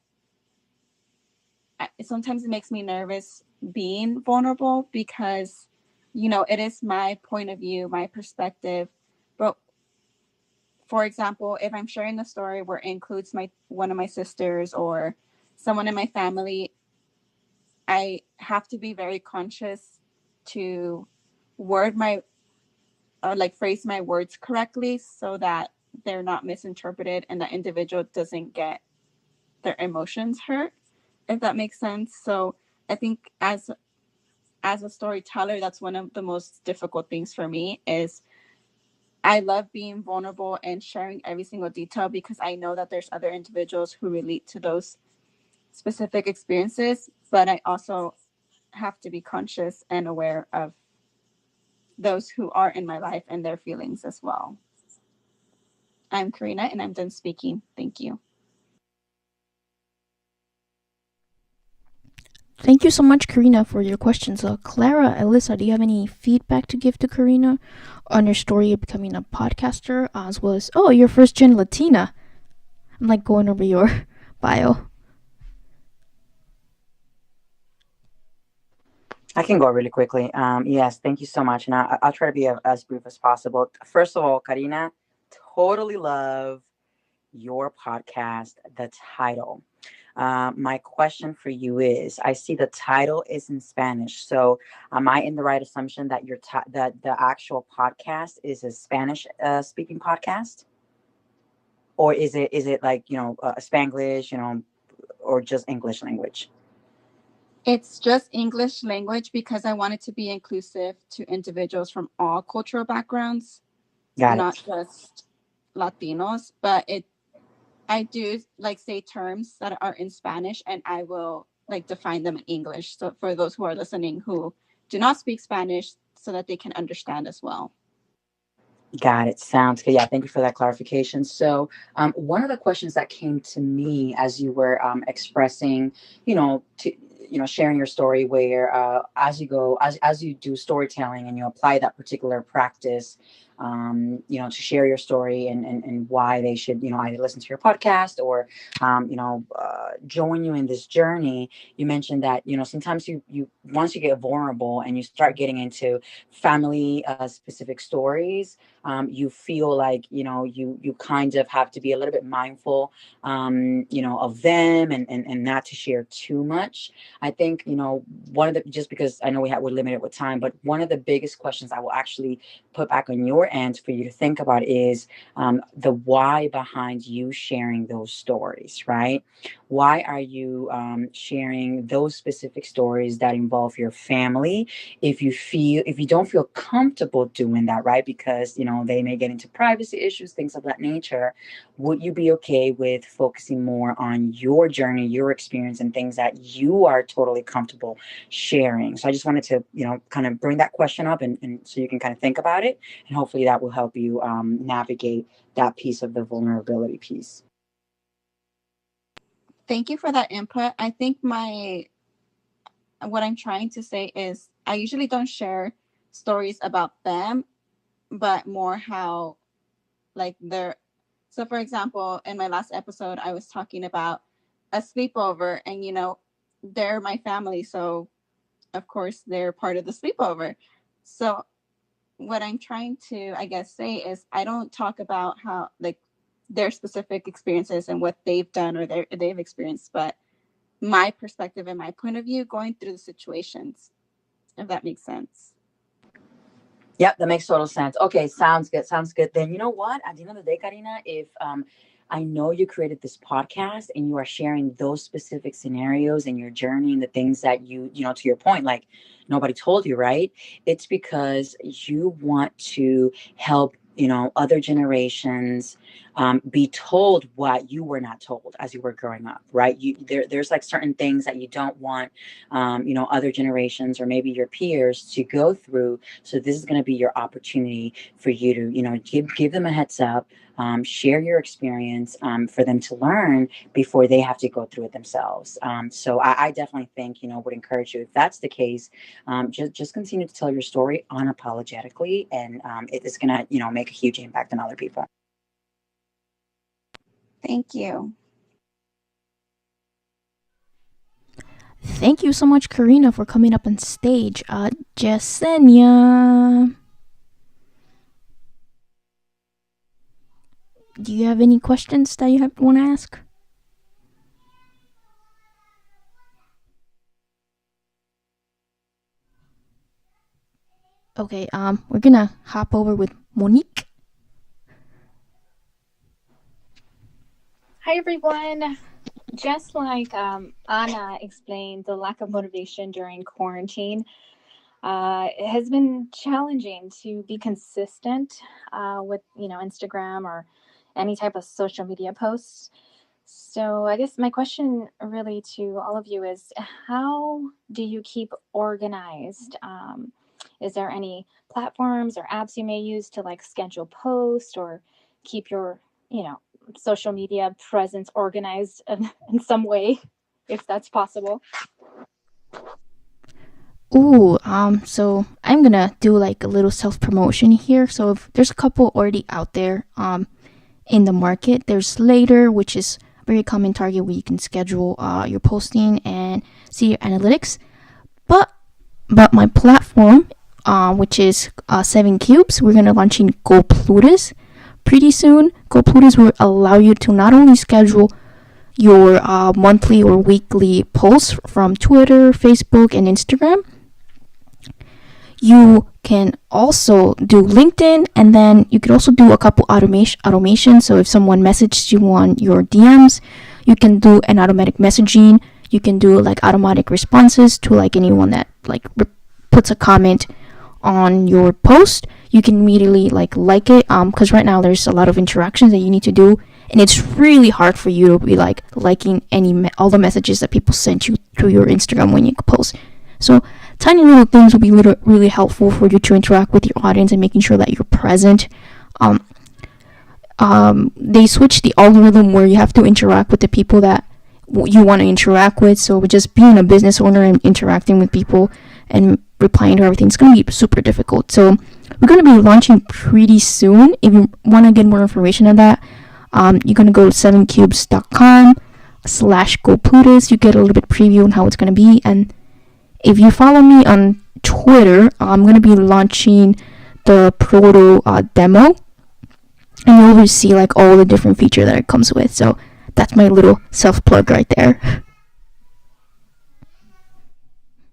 S5: sometimes it makes me nervous being vulnerable because, it is my point of view, my perspective. But for example, if I'm sharing a story where it includes one of my sisters or someone in my family, I have to be very conscious to word my phrase my words correctly so that they're not misinterpreted and that individual doesn't get their emotions hurt, if that makes sense. So I think as a storyteller, that's one of the most difficult things for me is I love being vulnerable and sharing every single detail because I know that there's other individuals who relate to those specific experiences, but I also have to be conscious and aware of those who are in my life and their feelings as well. I'm Karina and I'm done speaking. Thank you.
S1: Thank you so much, Karina, for your questions. Clara, Alyssa, do you have any feedback to give to Karina on your story of becoming a podcaster, as well as, you're first gen Latina? I'm like going over your bio.
S3: I can go really quickly. Yes, thank you so much. And I'll try to be as brief as possible. First of all, Karina, totally love your podcast, the title. My question for you is, I see the title is in Spanish. So am I in the right assumption that that the actual podcast is a Spanish speaking podcast? Or is it like, Spanglish, or just English language?
S5: It's just English language because I wanted to be inclusive to individuals from all cultural backgrounds,
S3: Got
S5: not
S3: it.
S5: just Latinos. But I do say terms that are in Spanish, and I will define them in English. So for those who are listening who do not speak Spanish, so that they can understand as well.
S3: Got it. Sounds good. Yeah, thank you for that clarification. So, one of the questions that came to me as you were expressing, sharing your story, where as you go, as you do storytelling and you apply that particular practice, to share your story and why they should, either listen to your podcast or, join you in this journey. You mentioned that, sometimes you once you get vulnerable and you start getting into family specific stories, you feel like you kind of have to be a little bit mindful of them and not to share too much. I think one of the, just because I know we're limited with time, but one of the biggest questions I will actually put back on your end for you to think about is the why behind you sharing those stories, right? Why are you sharing those specific stories that involve your family? If you don't feel comfortable doing that, right, because they may get into privacy issues, things of that nature, would you be okay with focusing more on your journey, your experience, and things that you are totally comfortable sharing? So I just wanted to kind of bring that question up, and so you can kind of think about it, and hopefully that will help you navigate that piece of the vulnerability piece.
S5: Thank you for that input. I think what I'm trying to say is I usually don't share stories about them, but more how they're. So for example, in my last episode, I was talking about a sleepover, and they're my family, so of course they're part of the sleepover. So what I'm trying to, I guess, say is I don't talk about how their specific experiences and what they've done or they've experienced, but my perspective and my point of view going through the situations, if that makes sense.
S3: Yep, that makes total sense. Okay, sounds good. Sounds good. Then you know what? At the end of the day, Karina, if I know you created this podcast and you are sharing those specific scenarios and your journey and the things that to your point, like nobody told you, right? It's because you want to help other generations be told what you were not told as you were growing up, right? There's like certain things that you don't want, other generations or maybe your peers to go through. So this is going to be your opportunity for you to, give them a heads up, share your experience, for them to learn before they have to go through it themselves. So I definitely think, would encourage you, if that's the case, just continue to tell your story unapologetically, and it is going to, make a huge impact on other people.
S5: Thank you.
S1: Thank you so much, Karina, for coming up on stage. Jasenia, do you have any questions that you want to ask? Okay, we're gonna hop over with Monique.
S6: Hi, everyone. Just like Anna explained, the lack of motivation during quarantine, it has been challenging to be consistent with, Instagram or any type of social media posts. So I guess my question really to all of you is, how do you keep organized? Is there any platforms or apps you may use to like schedule posts or keep your, social media presence organized in some way, if that's possible?
S1: Ooh, so I'm gonna do like a little self-promotion here. So if there's a couple already out there, in the market. There's Later, which is a very common target where you can schedule your posting and see your analytics. But my platform, which is 7Cubes, we're gonna launch in Go Plutus pretty soon. Go Plutus will allow you to not only schedule your monthly or weekly posts from Twitter, Facebook, and Instagram. You can also do LinkedIn, and then you could also do a couple automation. So if someone messaged you on your DMs, you can do an automatic messaging. You can do like automatic responses to like anyone that like puts a comment on your post. You can immediately like it, because right now there's a lot of interactions that you need to do, and it's really hard for you to be like liking all the messages that people send you through your Instagram when you post. So tiny little things will be really helpful for you to interact with your audience and making sure that you're present. They switched the algorithm where you have to interact with the people that you want to interact with. So just being a business owner and interacting with people and replying to everything, it's going to be super difficult. So we're going to be launching pretty soon. If you want to get more information on that, you're going to go to 7cubes.com/GoPlutus. You get a little bit preview on how it's going to be. And if you follow me on Twitter, I'm going to be launching the proto demo, and you'll see like all the different features that it comes with. So that's my little self-plug right there.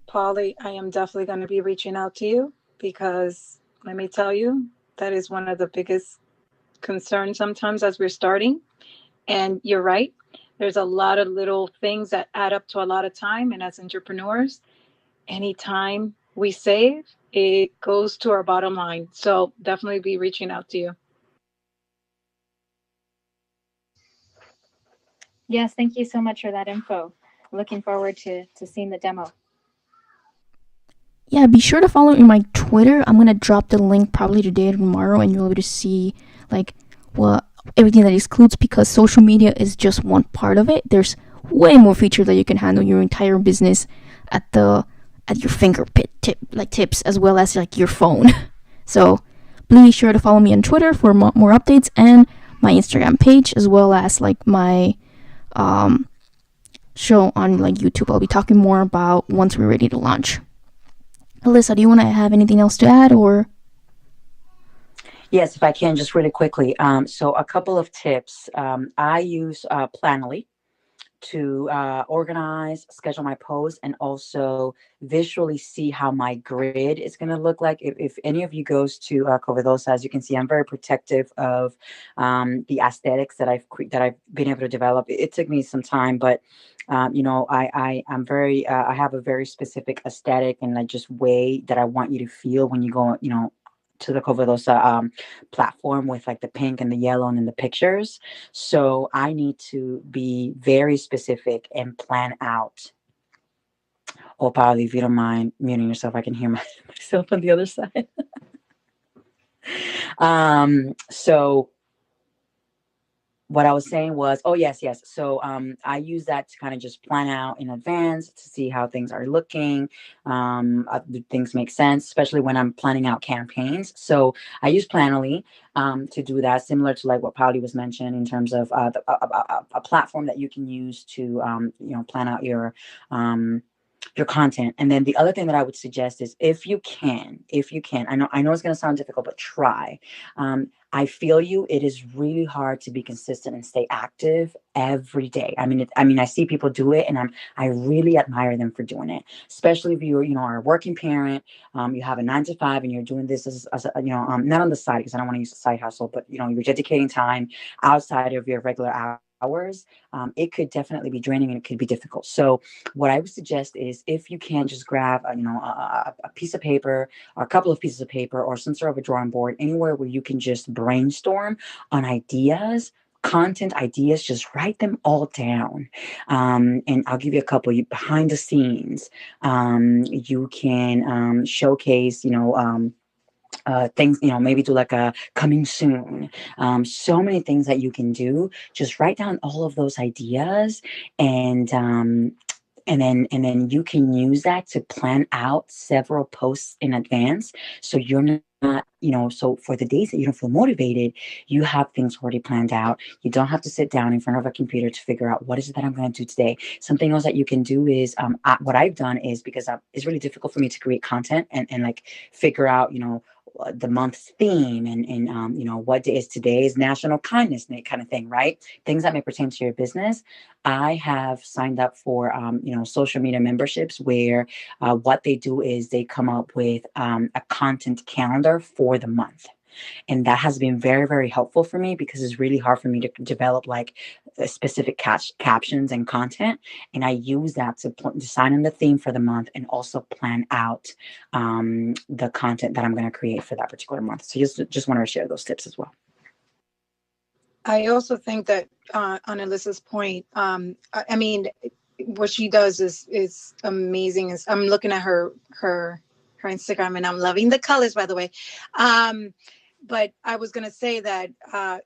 S2: Polly, I am definitely going to be reaching out to you because let me tell you, that is one of the biggest concerns sometimes as we're starting. And you're right. There's a lot of little things that add up to a lot of time. And as entrepreneurs, any time we save, it goes to our bottom line. So definitely be reaching out to you.
S6: Yes, thank you so much for that info. Looking forward to seeing the demo.
S1: Yeah, be sure to follow in my Twitter. I'm gonna drop the link probably today or tomorrow, and you'll be able to see like what everything that includes, because social media is just one part of it. There's way more features that you can handle your entire business at your tips, as well as like your phone. So be sure to follow me on Twitter for more updates, and my Instagram page, as well as like my show on like YouTube. I'll be talking more about once we're ready to launch. Alyssa, do you want to have anything else to add, or?
S3: Yes, if I can, just really quickly. So a couple of tips. I use Planoly to organize, schedule my posts, and also visually see how my grid is going to look like. If any of you goes to Covedosa, as you can see, I'm very protective of the aesthetics that I've been able to develop. It took me some time, but I'm very I have a very specific aesthetic and like just way that I want you to feel when you go, to the Covedosa platform with like the pink and the yellow and then the pictures. So I need to be very specific and plan out. Oh, Polly, if you don't mind muting yourself, I can hear myself on the other side. So what I was saying was, oh yes, yes. So I use that to kind of just plan out in advance to see how things are looking. Do things make sense, especially when I'm planning out campaigns. So I use Planoly to do that, similar to like what Pauli was mentioning in terms of a platform that you can use to plan out your content. And then the other thing that I would suggest is if you can, I know it's going to sound difficult, but try. I feel you. It is really hard to be consistent and stay active every day. I see people do it, and I really admire them for doing it. Especially if are a working parent, you have a 9 to 5, and you're doing this as a, not on the side because I don't want to use a side hustle, but you're dedicating time outside of your regular hours. It could definitely be draining and it could be difficult. So what I would suggest is if you can just grab a piece of paper or a couple of pieces of paper or some sort of a drawing board, anywhere where you can just brainstorm on ideas, content ideas, just write them all down. And I'll give you a couple. Behind the scenes, you can showcase, things, maybe do like a coming soon. So many things that you can do. Just write down all of those ideas, and then you can use that to plan out several posts in advance. So you're not, so for the days that you don't feel motivated, you have things already planned out. You don't have to sit down in front of a computer to figure out what is it that I'm going to do today. Something else that you can do is what I've done is, because it's really difficult for me to create content and like figure out, the month's theme and what day is today is National Kindness Day kind of thing, right? Things that may pertain to your business. I have signed up for social media memberships where what they do is they come up with a content calendar for the month. And that has been very, very helpful for me because it's really hard for me to develop like specific captions and content. And I use that to decide on the theme for the month and also plan out the content that I'm going to create for that particular month. So just want to share those tips as well.
S2: I also think that on Alyssa's point, what she does is amazing. I'm looking at her Instagram and I'm loving the colors, by the way. But I was going to say that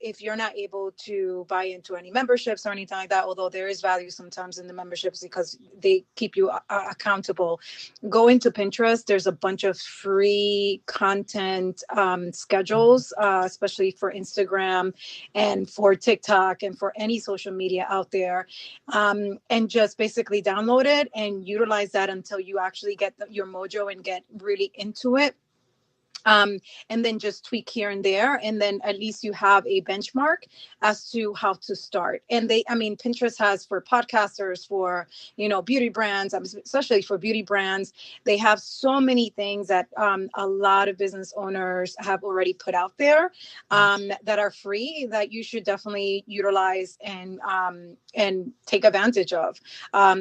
S2: if you're not able to buy into any memberships or anything like that, although there is value sometimes in the memberships because they keep you accountable, go into Pinterest. There's a bunch of free content schedules, especially for Instagram and for TikTok and for any social media out there. And just basically download it and utilize that until you actually get your mojo and get really into it. And then just tweak here and there, and then at least you have a benchmark as to how to start. And Pinterest has for podcasters, for beauty brands, especially for beauty brands, they have so many things that a lot of business owners have already put out there that are free that you should definitely utilize and take advantage of.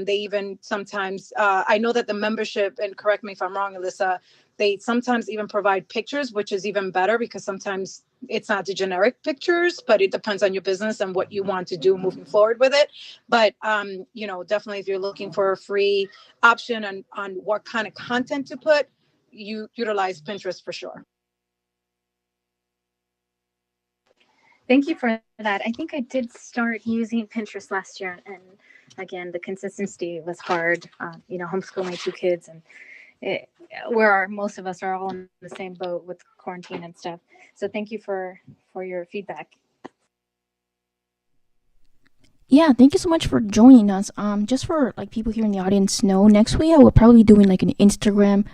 S2: They even sometimes I know that the membership, and correct me if I'm wrong, Alyssa, they sometimes even provide pictures, which is even better because sometimes it's not the generic pictures, but it depends on your business and what you want to do moving forward with it. But, definitely if you're looking for a free option on what kind of content to put, you utilize Pinterest for sure.
S6: Thank you for that. I think I did start using Pinterest last year. And again, the consistency was hard. Homeschool my 2 kids, and most of us are all in the same boat with quarantine and stuff. So thank you for your feedback.
S1: Yeah, thank you so much for joining us. Just for like people here in the audience know, next week I will probably be doing like an Instagram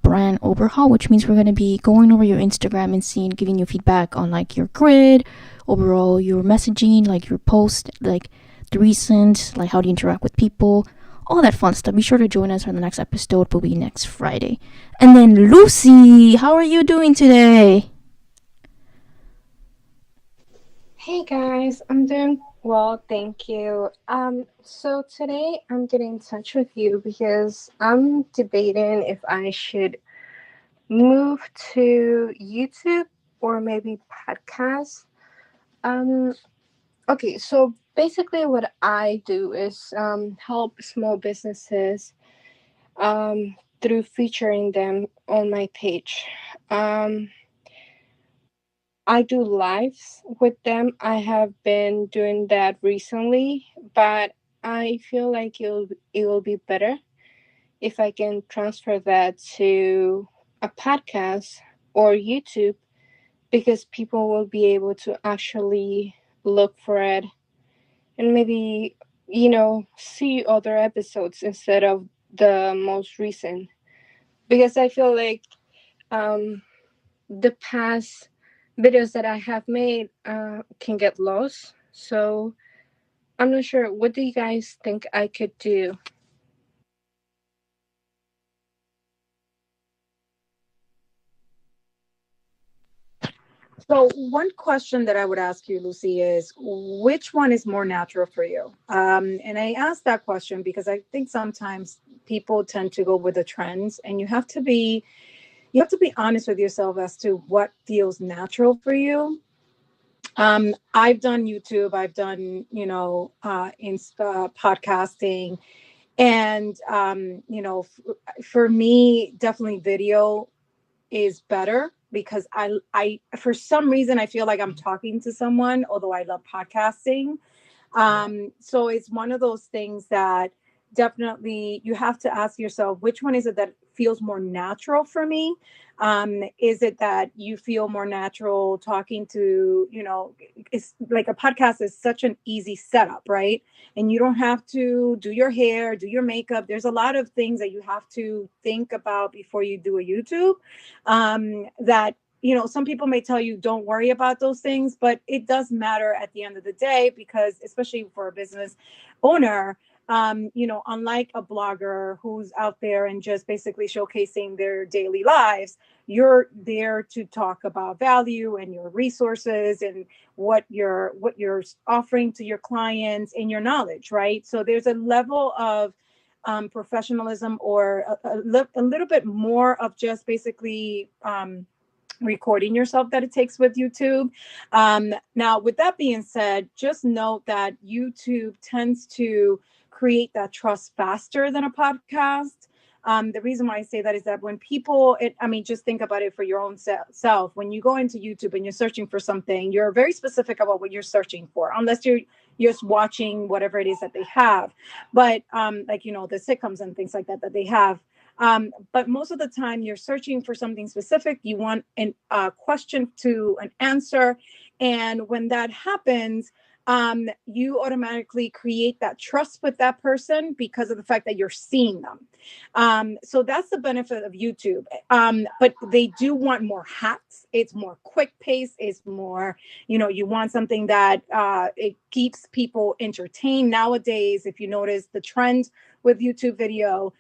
S1: brand overhaul, which means we're going to be going over your Instagram and giving you feedback on like your grid, overall your messaging, like your post, like the recent, like how do you interact with people, all that fun stuff. Be sure to join us on the next episode. Will be next Friday. And then Lucy, how are you doing today?
S7: Hey guys, I'm doing well, thank you. So today I'm getting in touch with you because I'm debating if I should move to YouTube or maybe podcasts. Um, okay, so basically, what I do is help small businesses through featuring them on my page. Um, I do lives with them. I have been doing that recently, but I feel like it will be better if I can transfer that to a podcast or YouTube, because people will be able to actually look for it and maybe, see other episodes instead of the most recent. Because I feel like um, the past videos that I have made can get lost. So I'm not sure. What do you guys think I could do?
S2: So one question that I would ask you, Lucy, is which one is more natural for you? And I ask that question because I think sometimes people tend to go with the trends, and you have to be honest with yourself as to what feels natural for you. I've done YouTube, I've done Insta podcasting, and for me, definitely video is better because I for some reason I feel like I'm talking to someone, although I love podcasting. So it's one of those things that definitely you have to ask yourself, which one is it that feels more natural for me? Is it that you feel more natural talking to, it's like a podcast is such an easy setup, right? And you don't have to do your hair, do your makeup. There's a lot of things that you have to think about before you do a YouTube. That some people may tell you don't worry about those things, but it does matter at the end of the day, because especially for a business owner, unlike a blogger who's out there and just basically showcasing their daily lives, you're there to talk about value and your resources and what you're offering to your clients and your knowledge, right? So there's a level of professionalism, or a little bit more of just basically recording yourself that it takes with YouTube. Now, with that being said, just note that YouTube tends to create that trust faster than a podcast. The reason why I say that is that when just think about it for your own self. When you go into YouTube and you're searching for something, you're very specific about what you're searching for, unless you're just watching whatever it is that they have. But the sitcoms and things like that they have. But most of the time, you're searching for something specific. You want a question to an answer. And when that happens, you automatically create that trust with that person because of the fact that you're seeing them. So that's the benefit of YouTube. But they do want more hacks. It's more quick pace. It's more, you want something that it keeps people entertained. Nowadays, if you notice the trend with YouTube video,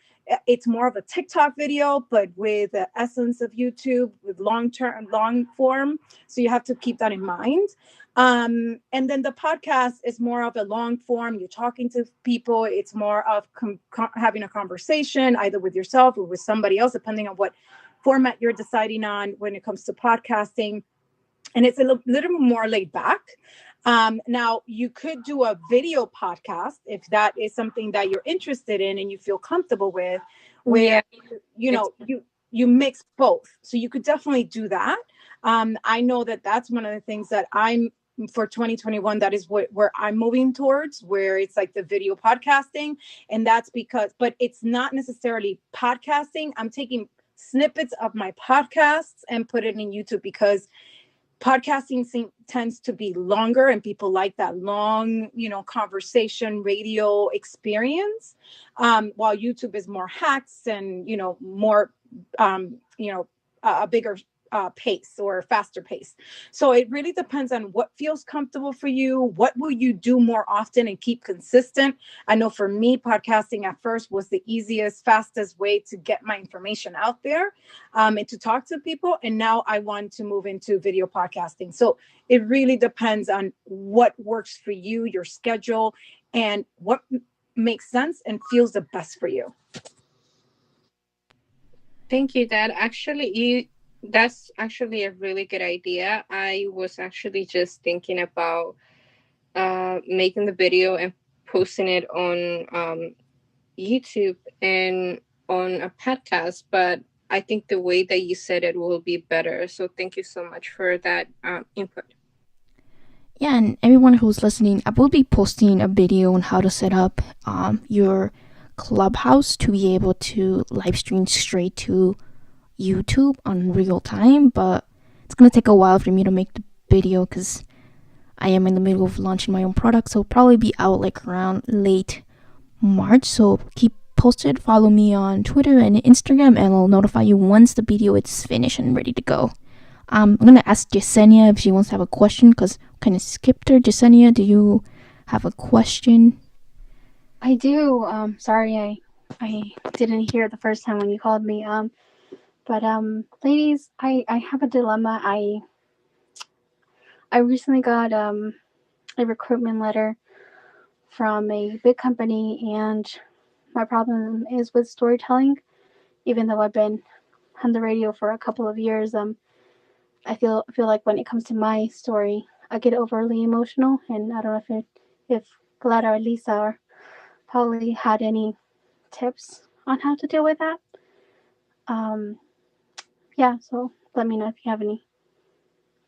S2: it's more of a TikTok video, but with the essence of YouTube, with long form. So you have to keep that in mind. And then the podcast is more of a long form. You're talking to people. It's more of having a conversation either with yourself or with somebody else, depending on what format you're deciding on when it comes to podcasting. And it's a little more laid back. Now, you could do a video podcast if that is something that you're interested in and you feel comfortable with, where
S7: Yeah,
S2: you
S7: it's
S2: know you mix both. So you could definitely do that. I know that that's one of the things that I'm for 2021. That is where I'm moving towards, where it's like the video podcasting, and that's because, but it's not necessarily podcasting. I'm taking snippets of my podcasts and put it in YouTube because podcasting tends to be longer and people like that long conversation radio experience, while YouTube is more hacks and more a bigger pace or faster pace. So it really depends on what feels comfortable for you. What will you do more often and keep consistent? I know for me, podcasting at first was the easiest, fastest way to get my information out there, and to talk to people. And now I want to move into video podcasting. So it really depends on what works for you, your schedule, and what makes sense and feels the best for you.
S7: Thank you, Dad. That's actually a really good idea. I was actually just thinking about making the video and posting it on YouTube and on a podcast, but I think the way that you said it will be better. So thank you so much for that input.
S1: Yeah, and everyone who's listening, I will be posting a video on how to set up your Clubhouse to be able to live stream straight to YouTube on real time, but it's gonna take a while for me to make the video because I am in the middle of launching my own product, so it'll probably be out like around late March. So keep posted, follow me on Twitter and Instagram, and I'll notify you once the video is finished and ready to go. I'm gonna ask Yesenia if she wants to have a question because kind of skipped her. Yesenia, do you have a question?
S8: I do. Sorry, I didn't hear the first time when you called me. But ladies, I have a dilemma. I recently got a recruitment letter from a big company, and my problem is with storytelling. Even though I've been on the radio for a couple of years, I feel like when it comes to my story, I get overly emotional, and I don't know if Clara or Lisa or Polly had any tips on how to deal with that. Yeah, so let me know if you have any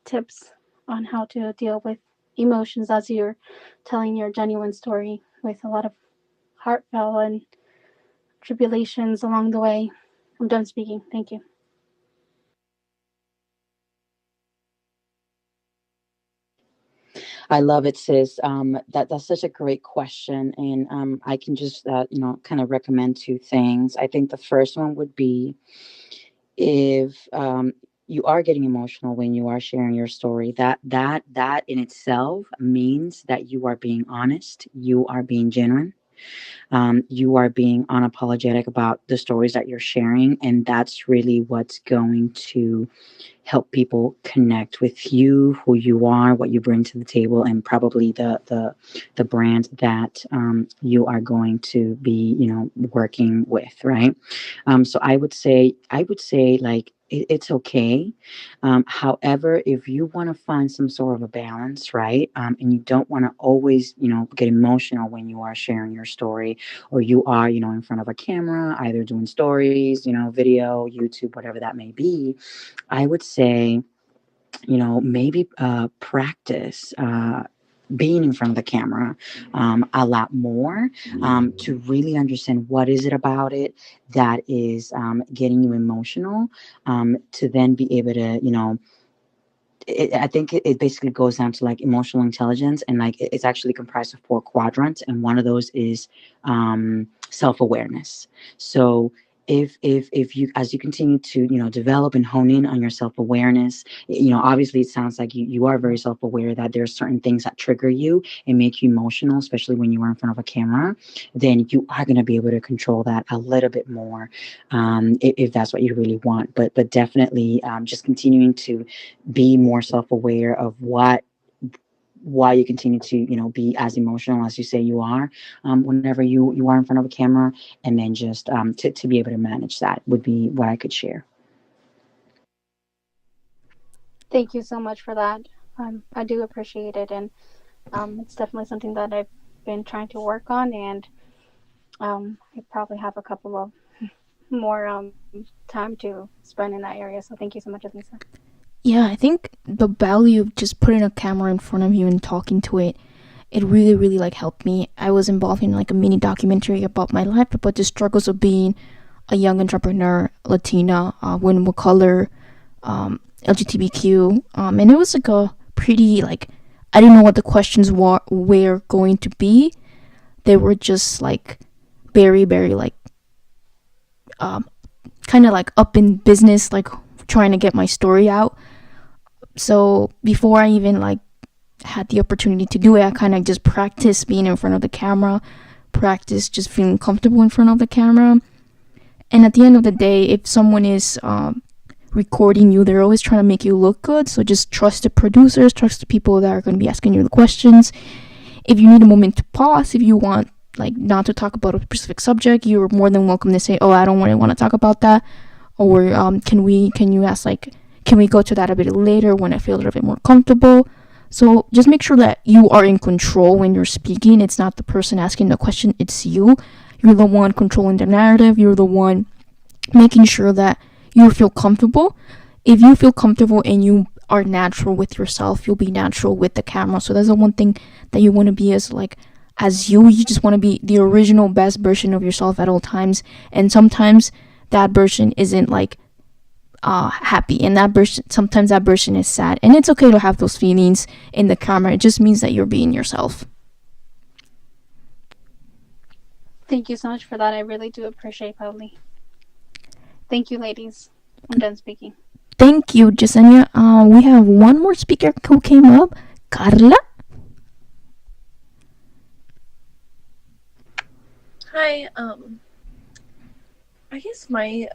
S8: tips on how to deal with emotions as you're telling your genuine story with a lot of heartfelt and tribulations along the way. I'm done speaking. Thank you.
S3: I love it, sis. That's such a great question, and I can just kind of recommend two things. I think the first one would be if you are getting emotional when you are sharing your story. That in itself means that you are being honest, you are being genuine, you are being unapologetic about the stories that you're sharing, and that's really what's going to help people connect with you, who you are, what you bring to the table, and probably the brand that you are going to be, working with, right? So I would say like it's okay. However, if you want to find some sort of a balance, right, and you don't want to always, get emotional when you are sharing your story, or you are, in front of a camera, either doing stories, video, YouTube, whatever that may be, I would say, maybe practice being in front of the camera a lot more, to really understand what is it about it that is getting you emotional, to then be able to, I think it basically goes down to like emotional intelligence, and like it's actually comprised of four quadrants, and one of those is self-awareness. So if you, as you continue to, develop and hone in on your self-awareness, obviously it sounds like you are very self-aware that there are certain things that trigger you and make you emotional, especially when you are in front of a camera. Then you are going to be able to control that a little bit more, if that's what you really want. But definitely, just continuing to be more self-aware of why you continue to, be as emotional as you say you are, whenever you are in front of a camera, and then just to be able to manage that would be what I could share.
S8: Thank you so much for that. I do appreciate it, and it's definitely something that I've been trying to work on, and I probably have a couple of more time to spend in that area. So thank you so much, Lisa.
S1: Yeah, I think the value of just putting a camera in front of you and talking to it, it really, really like helped me. I was involved in like a mini documentary about my life, about the struggles of being a young entrepreneur, Latina, woman of color, LGBTQ, and it was like a pretty like, I didn't know what the questions were going to be. They were just like very, very like kind of like up in business, like trying to get my story out. So before I even like had the opportunity to do it, I kind of just practiced being in front of the camera, practice just feeling comfortable in front of the camera. And at the end of the day, if someone is recording you, they're always trying to make you look good. So just trust the producers, trust the people that are going to be asking you the questions. If you need a moment to pause, if you want like not to talk about a specific subject, you're more than welcome to say, oh, I don't really want to talk about that. or can you ask, like, can we go to that a bit later when I feel a little bit more comfortable? So just make sure that you are in control when you're speaking. It's not the person asking the question, it's you. You're the one controlling the narrative. You're the one making sure that you feel comfortable. If you feel comfortable and you are natural with yourself, you'll be natural with the camera. So that's the one thing that you want to be, as you just want to be the original best version of yourself at all times. And sometimes that version isn't happy, and sometimes that version is sad, and it's okay to have those feelings in the camera. It just means that you're being yourself.
S8: Thank you so much for that. I really do appreciate Pauli. Thank you, ladies. I'm done speaking.
S1: Thank you, Jasenia. We have one more speaker who came up, Carla.
S9: Hi. I guess my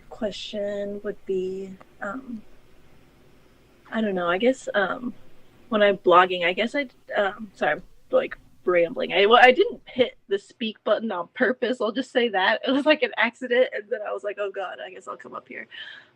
S9: question would be, I don't know. I guess when I'm blogging, I guess sorry, I'm like rambling. I didn't hit the speak button on purpose. I'll just say that it was like an accident, and then I was like, oh god, I guess I'll come up here.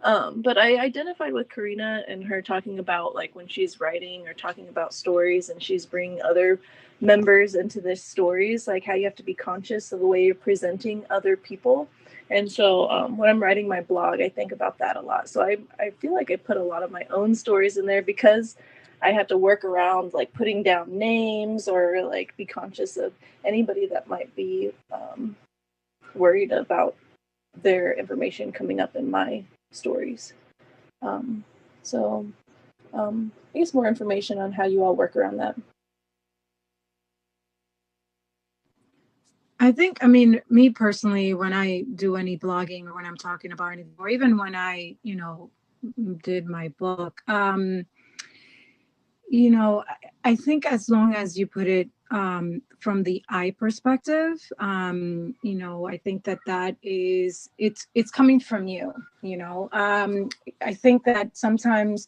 S9: But I identified with Karina and her talking about, like, when she's writing or talking about stories and she's bringing other members into the stories, like how you have to be conscious of the way you're presenting other people. And so when I'm writing my blog, I think about that a lot. So I feel like I put a lot of my own stories in there because I have to work around, like, putting down names or, like, be conscious of anybody that might be worried about their information coming up in my stories. So I guess more information on how you all work around that.
S2: I think, me personally, when I do any blogging or when I'm talking about anything, or even when I, did my book, I think as long as you put it from the I perspective, I think that is, it's coming from you, I think that sometimes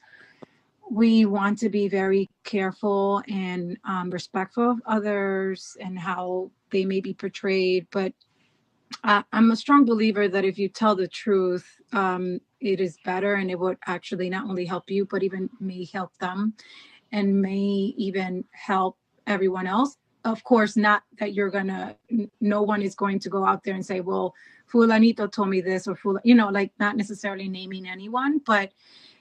S2: we want to be very careful and respectful of others and how they may be portrayed. But I'm a strong believer that if you tell the truth, it is better, and it would actually not only help you, but even may help them and may even help everyone else. Of course, not that no one is going to go out there and say, well, Fulanito told me this, or like, not necessarily naming anyone, but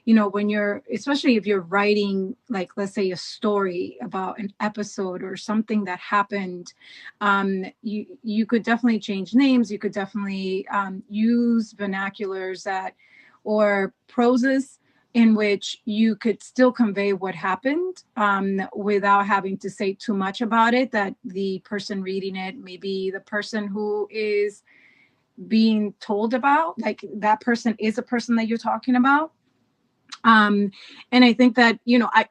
S2: when especially if you're writing, like, let's say a story about an episode or something that happened, you could definitely change names. You could definitely use vernaculars or proses in which you could still convey what happened without having to say too much about it, that the person reading it, maybe the person who is being told about, like, that person is a person that you're talking about. And I think that,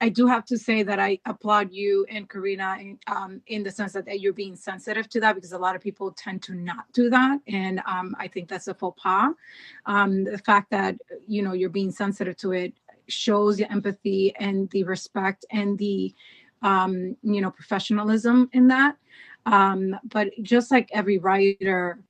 S2: I do have to say that I applaud you and Karina in the sense that you're being sensitive to that, because a lot of people tend to not do that. And I think that's a faux pas. The fact that, you're being sensitive to it shows the empathy and the respect and the, professionalism in that. But just like every writer,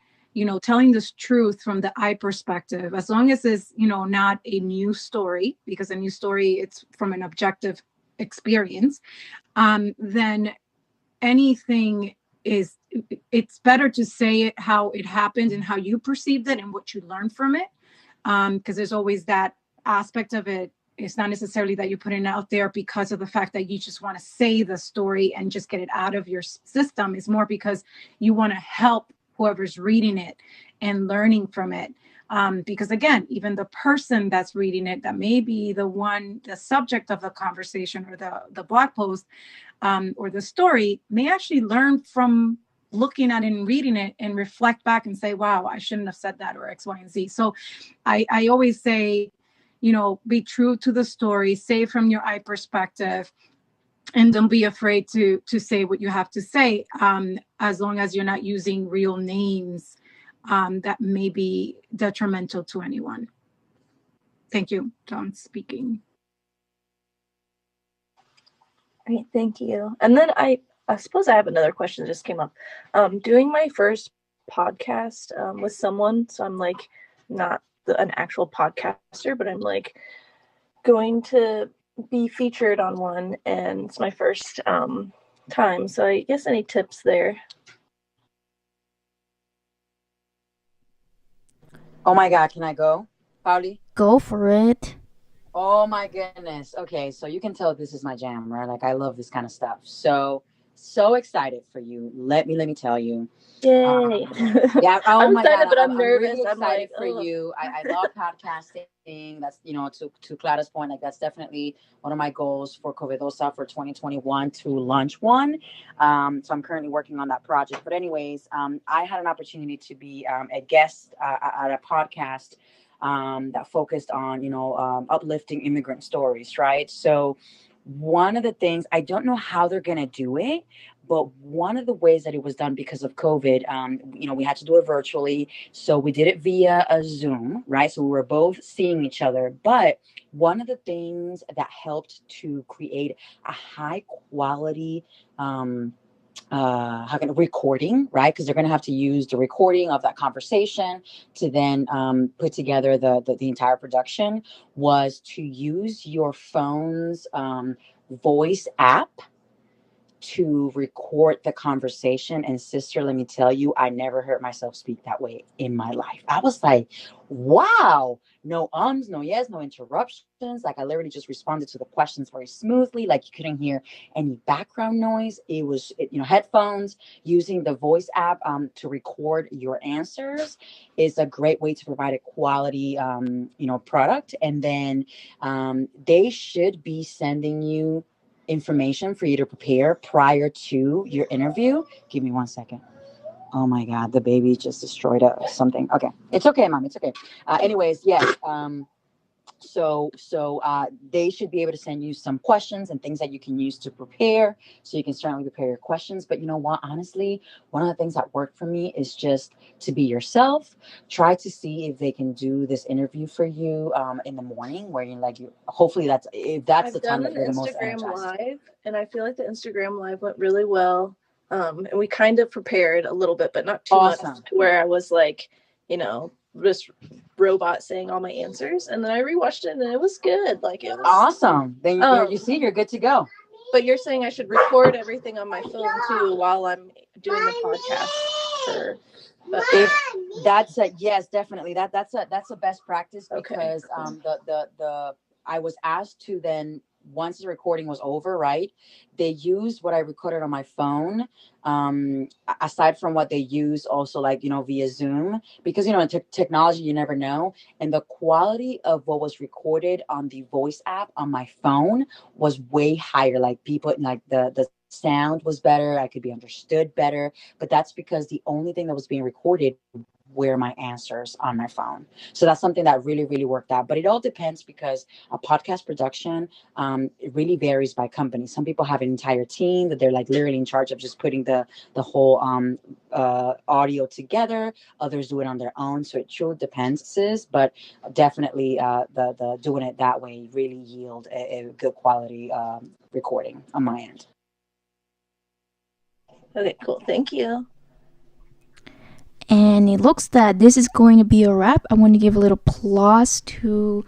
S2: telling this truth from the I perspective, as long as it's, not a new story, because a new story, it's from an objective experience, then anything it's better to say it how it happened and how you perceived it and what you learned from it. Because there's always that aspect of it. It's not necessarily that you're putting it out there because of the fact that you just want to say the story and just get it out of your system. It's more because you want to help whoever's reading it and learning from it. Because again, even the person that's reading it, that may be the subject of the conversation or the blog post or the story, may actually learn from looking at it and reading it and reflect back and say, wow, I shouldn't have said that, or X, Y, and Z. So I always say, be true to the story, say from your I perspective, and don't be afraid to say what you have to say, as long as you're not using real names that may be detrimental to anyone. Thank you. Done speaking.
S9: All right, thank you. And then I suppose I have another question that just came up. Doing my first podcast with someone, so I'm, like, not an actual podcaster, but I'm like going to be featured on one, and it's my first time. So I guess any tips there?
S3: Oh my God, can I go, Pauli?
S1: Go for it.
S3: Oh my goodness. Okay, so you can tell this is my jam, right? Like I love this kind of stuff. So excited for you. Let me tell you.
S9: Yay!
S3: Yeah. Oh
S9: I'm
S3: my
S9: excited,
S3: God,
S9: but I'm nervous.
S3: really
S9: I'm
S3: excited
S9: like,
S3: for you. I love podcasting. That's to Clara's point, like that's definitely one of my goals for Covidosa for 2021 to launch one. So I'm currently working on that project. But anyways, I had an opportunity to be a guest at a podcast that focused on uplifting immigrant stories, right? So one of the things, I don't know how they're gonna do it, but one of the ways that it was done because of COVID, we had to do it virtually, so we did it via a Zoom, right? So we were both seeing each other, but one of the things that helped to create a high quality recording, right? Because they're going to have to use the recording of that conversation to then put together the entire production, was to use your phone's voice app to record the conversation. And sister, let me tell you, I never heard myself speak that way in my life. I was like, wow, no ums, no yes, no interruptions. Like I literally just responded to the questions very smoothly. Like you couldn't hear any background noise. It was, headphones, using the voice app to record your answers is a great way to provide a quality, product. And then they should be sending you information for you to prepare prior to your interview. Give me 1 second. Oh my God, the baby just destroyed something. Okay, it's okay, Mom. It's okay. Anyways, yes. So they should be able to send you some questions and things that you can use to prepare, so you can certainly prepare your questions. But you know what, honestly, one of the things that worked for me is just to be yourself. Try to see if they can do this interview for you in the morning, where you're like, hopefully that's
S9: I've
S3: the time that
S9: done
S3: you're
S9: an
S3: the most
S9: Instagram
S3: energized.
S9: live, and I feel like the Instagram live went really well. And we kind of prepared a little bit, but not too much, where I was like, just robot saying all my answers. And then I rewatched it, and it was good. Like it was
S3: awesome. Then you see, you're good to go.
S9: But you're saying I should record everything on my phone too while I'm doing the podcast.
S3: If that's yes, definitely that's a best practice, because the I was asked to then, once the recording was over, right, they used what I recorded on my phone, aside from what they use also, like via Zoom, because in technology you never know. And the quality of what was recorded on the voice app on my phone was way higher. Like people, like the sound was better, I could be understood better. But that's because the only thing that was being recorded were my answers on my phone. So that's something that really, really worked out. But it all depends, because a podcast production, it really varies by company. Some people have an entire team that they're like literally in charge of just putting the whole audio together. Others do it on their own. So it truly depends, sis. But definitely the doing it that way really yield a good quality recording on my end.
S9: Okay, cool. Thank you.
S1: And it looks that this is going to be a wrap. I want to give a little applause to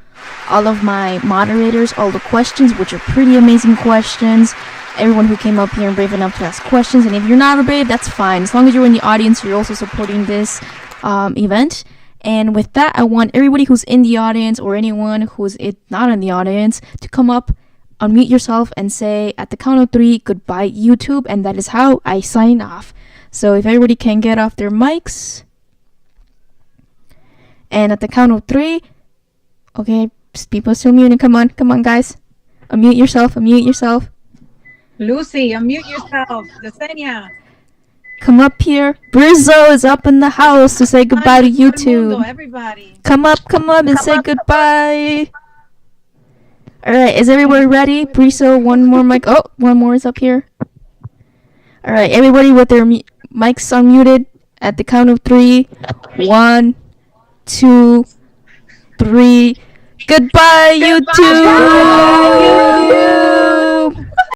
S1: all of my moderators, all the questions, which are pretty amazing questions. Everyone who came up here and brave enough to ask questions. And if you're not brave, that's fine. As long as you're in the audience, you're also supporting this event. And with that, I want everybody who's in the audience, or anyone who's not in the audience, to come up, unmute yourself, and say at the count of 3, goodbye YouTube. And that is how I sign off. So if everybody can get off their mics. And at the count of 3. Okay, people still muting. Come on, guys. Unmute yourself.
S2: Lucy, unmute yourself. Yesenia.
S1: Come up here. Brizzo is up in the house to say goodbye to YouTube.
S2: Everybody.
S1: Come up and say goodbye. Alright, is everybody ready? Brizzo, one more mic. Oh, one more is up here. Alright, everybody with their mics unmuted at the count of 3. 1, 2, 3. Goodbye, YouTube!